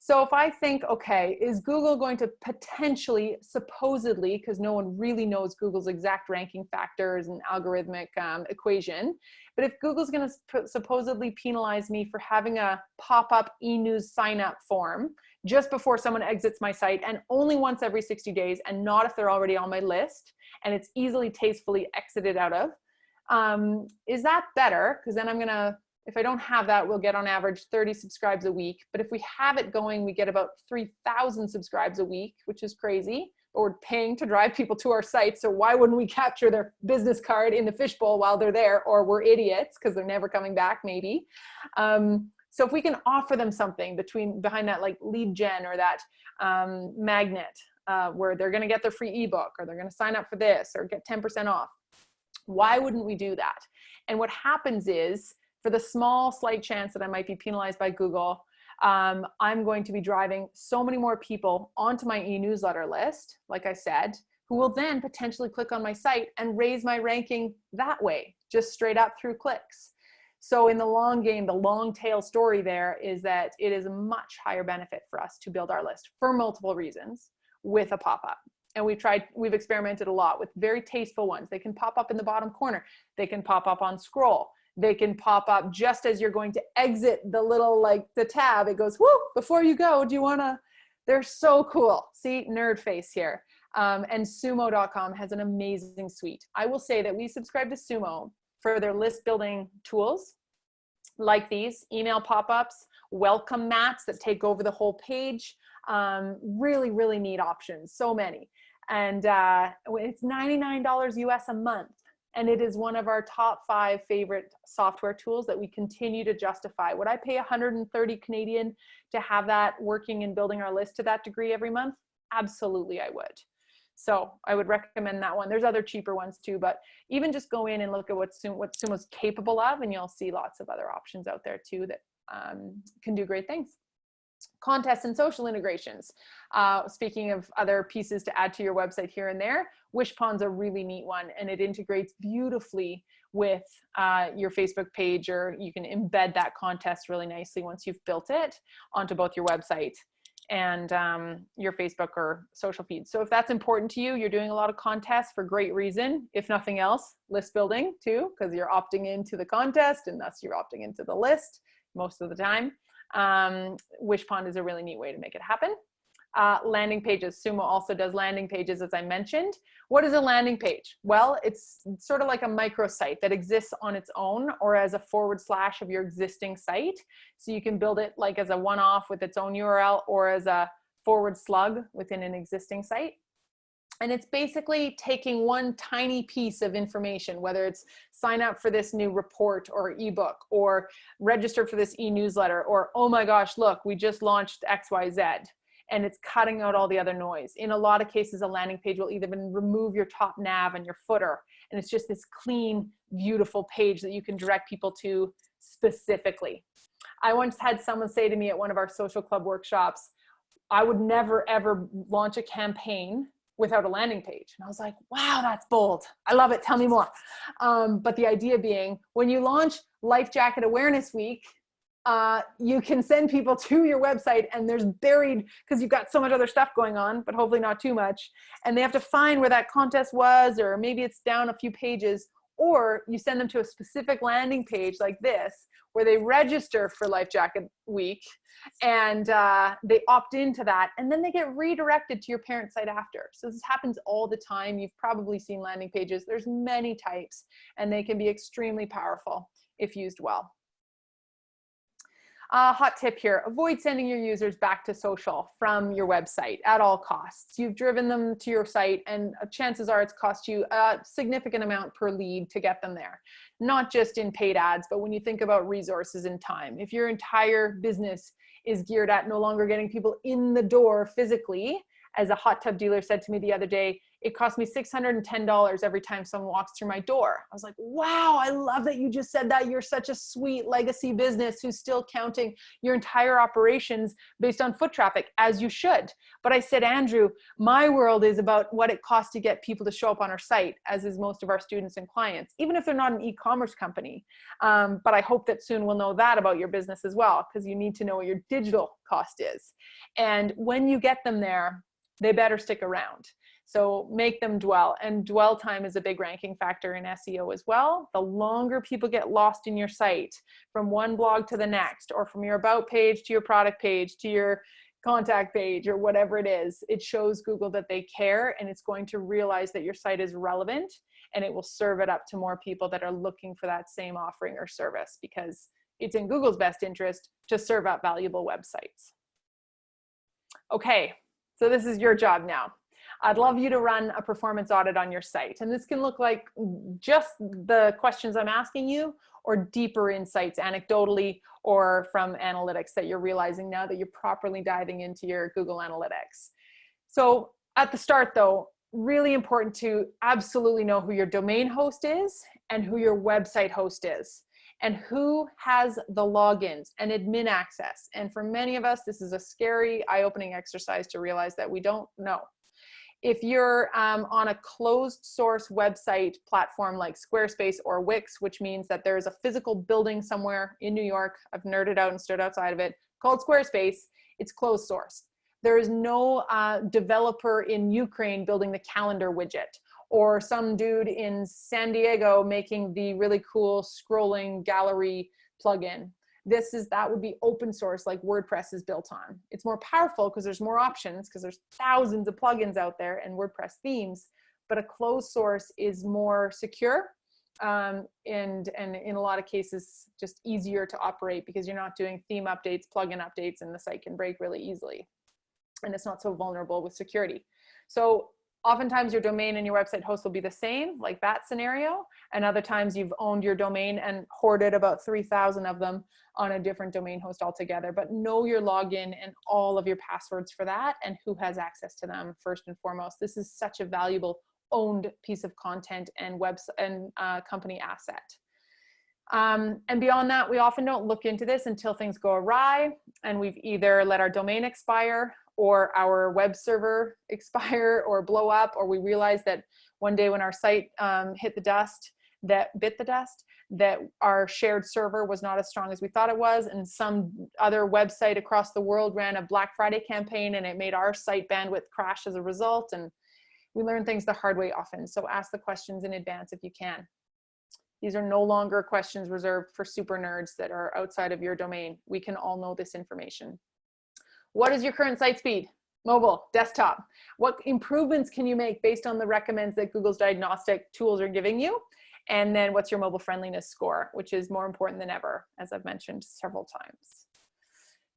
So if I think, okay, is Google going to potentially, supposedly, because no one really knows Google's exact ranking factors and algorithmic equation, but if Google's going to supposedly penalize me for having a pop-up e-news sign-up form just before someone exits my site, and only once every 60 days, and not if they're already on my list, and it's easily tastefully exited out of, is that better? Because then I'm going to, if I don't have that, we'll get on average 30 subscribes a week. But if we have it going, we get about 3,000 subscribes a week, which is crazy. But we're paying to drive people to our site. So why wouldn't we capture their business card in the fishbowl while they're there? Or we're idiots because they're never coming back, maybe. So if we can offer them something behind that, like lead gen or that magnet, where they're going to get their free ebook, or they're going to sign up for this or get 10% off, why wouldn't we do that? And what happens is, for the small, slight chance that I might be penalized by Google, I'm going to be driving so many more people onto my e-newsletter list, like I said, who will then potentially click on my site and raise my ranking that way, just straight up through clicks. So in the long game, the long tail story there is that it is a much higher benefit for us to build our list for multiple reasons with a pop-up. And we've experimented a lot with very tasteful ones. They can pop up in the bottom corner. They can pop up on scroll. They can pop up just as you're going to exit the little, like the tab. It goes, whoo, before you go, do you wanna? They're so cool. See, nerd face here. And sumo.com has an amazing suite. I will say that we subscribe to Sumo for their list building tools like these, email pop-ups, welcome mats that take over the whole page. Really, really neat options, so many. And it's $99 US a month. And it is one of our top 5 favorite software tools that we continue to justify. Would I pay 130 Canadian to have that working and building our list to that degree every month? Absolutely, I would. So I would recommend that one. There's other cheaper ones too, but even just go in and look at what Sumo's capable of, and you'll see lots of other options out there too that can do great things. Contests and social integrations. Speaking of other pieces to add to your website here and there, Wishpond's a really neat one, and it integrates beautifully with your Facebook page, or you can embed that contest really nicely once you've built it onto both your website and your Facebook or social feed. So if that's important to you, you're doing a lot of contests for great reason. If nothing else, list building too, because you're opting into the contest and thus you're opting into the list most of the time. Wishpond is a really neat way to make it happen. Landing pages. Sumo also does landing pages, as I mentioned. What is a landing page? Well, it's sort of like a microsite that exists on its own or as a / of your existing site. So you can build it like as a one-off with its own URL or as a / within an existing site. And it's basically taking one tiny piece of information, whether it's sign up for this new report or ebook, or register for this e-newsletter, or, oh my gosh, look, we just launched XYZ. And it's cutting out all the other noise. In a lot of cases, a landing page will even remove your top nav and your footer. And it's just this clean, beautiful page that you can direct people to specifically. I once had someone say to me at one of our social club workshops, I would never, ever launch a campaign without a landing page. And I was like, wow, that's bold. I love it. Tell me more. But the idea being, when you launch Life Jacket Awareness Week, you can send people to your website, and there's buried, because you've got so much other stuff going on, but hopefully not too much. And they have to find where that contest was, or maybe it's down a few pages, or you send them to a specific landing page like this, where they register for Life Jacket Week, and they opt into that, and then they get redirected to your parent site after. So this happens all the time. You've probably seen landing pages. There's many types, and they can be extremely powerful if used well. Hot tip here, avoid sending your users back to social from your website at all costs. You've driven them to your site and chances are it's cost you a significant amount per lead to get them there. Not just in paid ads, but when you think about resources and time. If your entire business is geared at no longer getting people in the door physically, as a hot tub dealer said to me the other day, it cost me $610 every time someone walks through my door. I was like, wow, I love that you just said that. You're such a sweet legacy business who's still counting your entire operations based on foot traffic, as you should. But I said, Andrew, my world is about what it costs to get people to show up on our site, as is most of our students and clients, even if they're not an e-commerce company. But I hope that soon we'll know that about your business as well, because you need to know what your digital cost is. And when you get them there, they better stick around. So make them dwell, and dwell time is a big ranking factor in SEO as well. The longer people get lost in your site from one blog to the next, or from your about page to your product page to your contact page or whatever it is, it shows Google that they care, and it's going to realize that your site is relevant, and it will serve it up to more people that are looking for that same offering or service, because it's in Google's best interest to serve up valuable websites. Okay, so this is your job now. I'd love you to run a performance audit on your site. And this can look like just the questions I'm asking you, or deeper insights anecdotally or from analytics that you're realizing now that you're properly diving into your Google Analytics. So at the start though, really important to absolutely know who your domain host is and who your website host is, and who has the logins and admin access. And for many of us, this is a scary, eye-opening exercise to realize that we don't know. If you're on a closed source website platform like Squarespace or Wix, which means that there's a physical building somewhere in New York, I've nerded out and stood outside of it, called Squarespace, it's closed source. There is no developer in Ukraine building the calendar widget, or some dude in San Diego making the really cool scrolling gallery plugin. That would be open source, like WordPress is built on. It's more powerful because there's more options, because there's thousands of plugins out there and WordPress themes, but a closed source is more secure and in a lot of cases just easier to operate, because you're not doing theme updates, plugin updates, and the site can break really easily. And it's not so vulnerable with security. So oftentimes your domain and your website host will be the same, like that scenario. And other times you've owned your domain and hoarded about 3,000 of them on a different domain host altogether. But know your login and all of your passwords for that, and who has access to them first and foremost. This is such a valuable owned piece of content and company asset. And beyond that, we often don't look into this until things go awry and we've either let our domain expire, or our web server expire or blow up, or we realize that one day when our site bit the dust, that our shared server was not as strong as we thought it was, and some other website across the world ran a Black Friday campaign and it made our site bandwidth crash as a result. And we learn things the hard way often. So ask the questions in advance if you can. These are no longer questions reserved for super nerds that are outside of your domain. We can all know this information. What is your current site speed? Mobile, desktop. What improvements can you make based on the recommends that Google's diagnostic tools are giving you? And then what's your mobile friendliness score, which is more important than ever, as I've mentioned several times.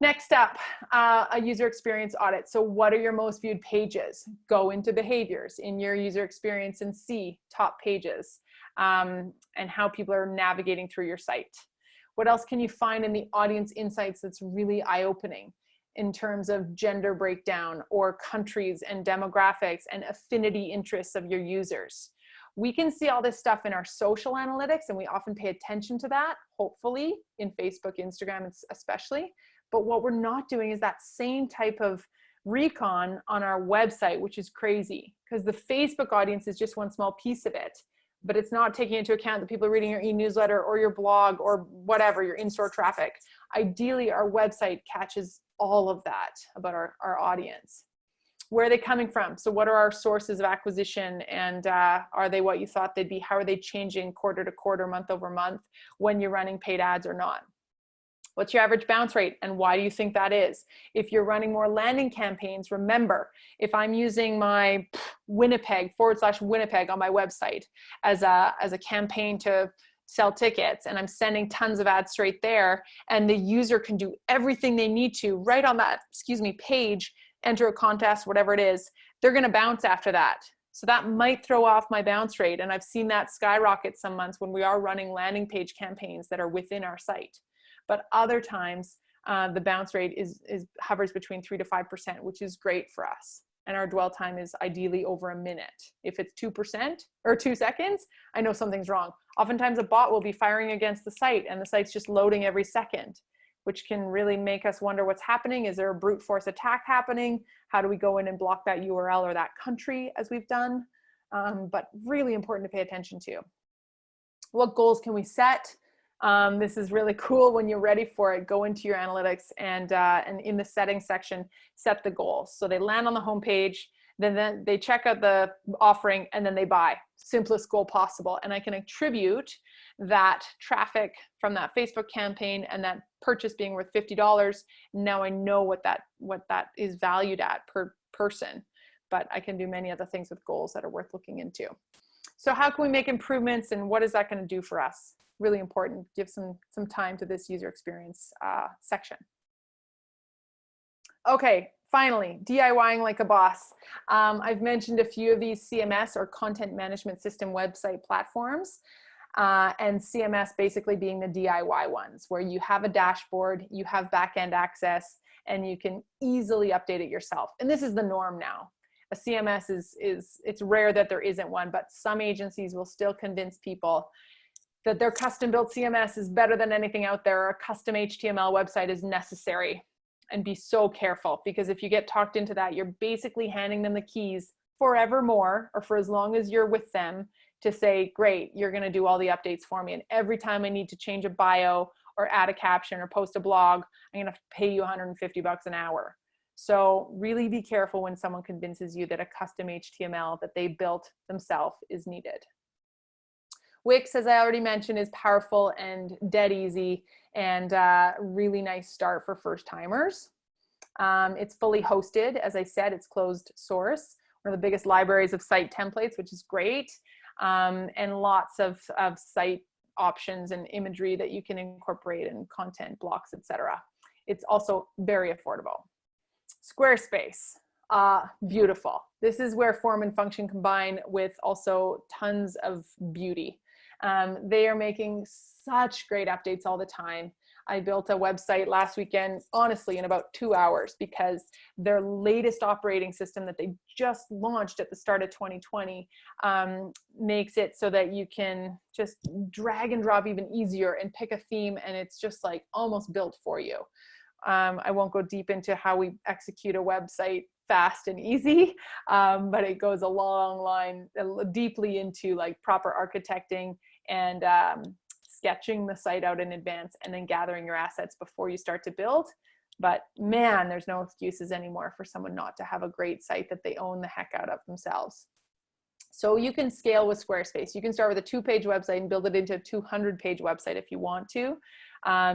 Next up, a user experience audit. So what are your most viewed pages? Go into behaviors in your user experience and see top pages and how people are navigating through your site. What else can you find in the audience insights that's really eye-opening in terms of gender breakdown or countries and demographics and affinity interests of your users? We can see all this stuff in our social analytics, and we often pay attention to that, hopefully, in Facebook, Instagram, especially. But what we're not doing is that same type of recon on our website, which is crazy, because the Facebook audience is just one small piece of it, but it's not taking into account the people reading your e-newsletter or your blog or whatever, your in-store traffic. Ideally, our website catches all of that about our audience. Where are they coming from? So what are our sources of acquisition, and are they what you thought they'd be? How are they changing quarter to quarter, month over month, when you're running paid ads or not? What's your average bounce rate, and why do you think that is? If you're running more landing campaigns, remember, if I'm using my Winnipeg /Winnipeg on my website as a campaign to sell tickets, and I'm sending tons of ads straight there, and the user can do everything they need to right on that, page, enter a contest, whatever it is, they're going to bounce after that. So that might throw off my bounce rate. And I've seen that skyrocket some months when we are running landing page campaigns that are within our site. But other times the bounce rate hovers between 3 to 5%, which is great for us. And our dwell time is ideally over a minute. If it's 2% or 2 seconds, I know something's wrong. Oftentimes a bot will be firing against the site and the site's just loading every second, which can really make us wonder what's happening. Is there a brute force attack happening? How do we go in and block that URL or that country as we've done? But really important to pay attention to. What goals can we set? This is really cool. When you're ready for it, go into your analytics and in the settings section, set the goals. So they land on the homepage, then they check out the offering, and then they buy. Simplest goal possible. And I can attribute that traffic from that Facebook campaign and that purchase being worth $50. Now I know what that is valued at per person, but I can do many other things with goals that are worth looking into. So how can we make improvements, and what is that going to do for us? Really important. Give some time to this user experience section. Okay, finally, DIYing like a boss. I've mentioned a few of these CMS or content management system website platforms, and CMS basically being the DIY ones, where you have a dashboard, you have back-end access, and you can easily update it yourself. And this is the norm now. A CMS it's rare that there isn't one, but some agencies will still convince people that their custom-built CMS is better than anything out there, or a custom HTML website is necessary. And be so careful, because if you get talked into that, you're basically handing them the keys forevermore, or for as long as you're with them, to say, great, you're going to do all the updates for me. And every time I need to change a bio or add a caption or post a blog, I'm going to pay you $150 an hour. So really be careful when someone convinces you that a custom HTML that they built themselves is needed. Wix, as I already mentioned, is powerful and dead easy, and really nice start for first timers. It's fully hosted. As I said, it's closed source, one of the biggest libraries of site templates, which is great, and lots of site options and imagery that you can incorporate, and content blocks, etc. It's also very affordable. Squarespace, beautiful. This is where form and function combine with also tons of beauty. They are making such great updates all the time. I built a website last weekend, honestly, in about 2 hours, because their latest operating system that they just launched at the start of 2020 makes it so that you can just drag and drop even easier and pick a theme, and it's just like almost built for you. I won't go deep into how we execute a website fast and easy, but it goes a long line deeply into like proper architecting and sketching the site out in advance, and then gathering your assets before you start to build. But man, there's no excuses anymore for someone not to have a great site that they own the heck out of themselves. So you can scale with Squarespace. You can start with a 2-page website and build it into a 200-page website if you want to.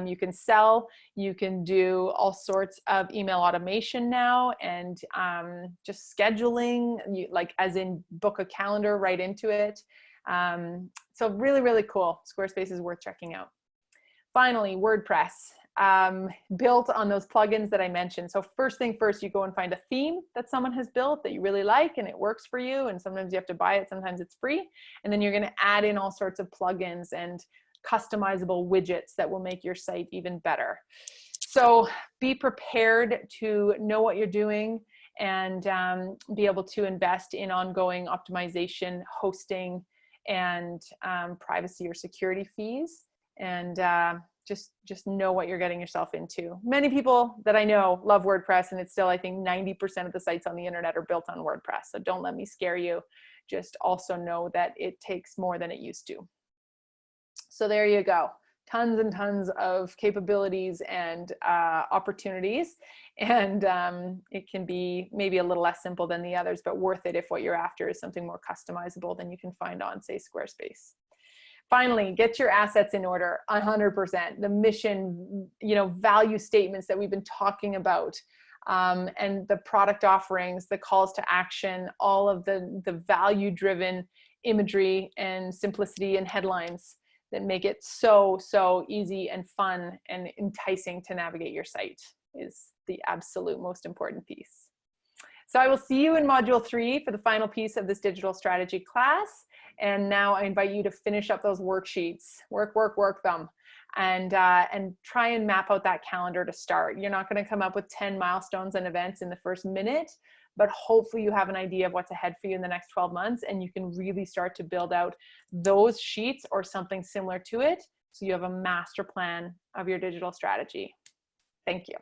You can sell, you can do all sorts of email automation now, and just scheduling, like as in book a calendar right into it. So really, really cool. Squarespace is worth checking out. Finally, WordPress, built on those plugins that I mentioned. So first thing first, you go and find a theme that someone has built that you really like and it works for you. And sometimes you have to buy it, sometimes it's free. And then you're going to add in all sorts of plugins and customizable widgets that will make your site even better. So be prepared to know what you're doing and be able to invest in ongoing optimization, hosting, and privacy or security fees, and just know what you're getting yourself into. Many people that I know love WordPress, and it's still, I think 90% of the sites on the internet are built on WordPress. So don't let me scare you. Just also know that it takes more than it used to. So there you go. Tons and tons of capabilities and opportunities. And it can be maybe a little less simple than the others, but worth it if what you're after is something more customizable than you can find on, say, Squarespace. Finally, get your assets in order, 100%. The mission, value statements that we've been talking about, and the product offerings, the calls to action, all of the value-driven imagery and simplicity and headlines that make it so easy and fun and enticing to navigate your site is the absolute most important piece. So I will see you in module 3 for the final piece of this digital strategy class. And now I invite you to finish up those worksheets, work them, and try and map out that calendar to start. You're not going to come up with 10 milestones and events in the first minute, but hopefully you have an idea of what's ahead for you in the next 12 months, and you can really start to build out those sheets or something similar to it, so you have a master plan of your digital strategy. Thank you.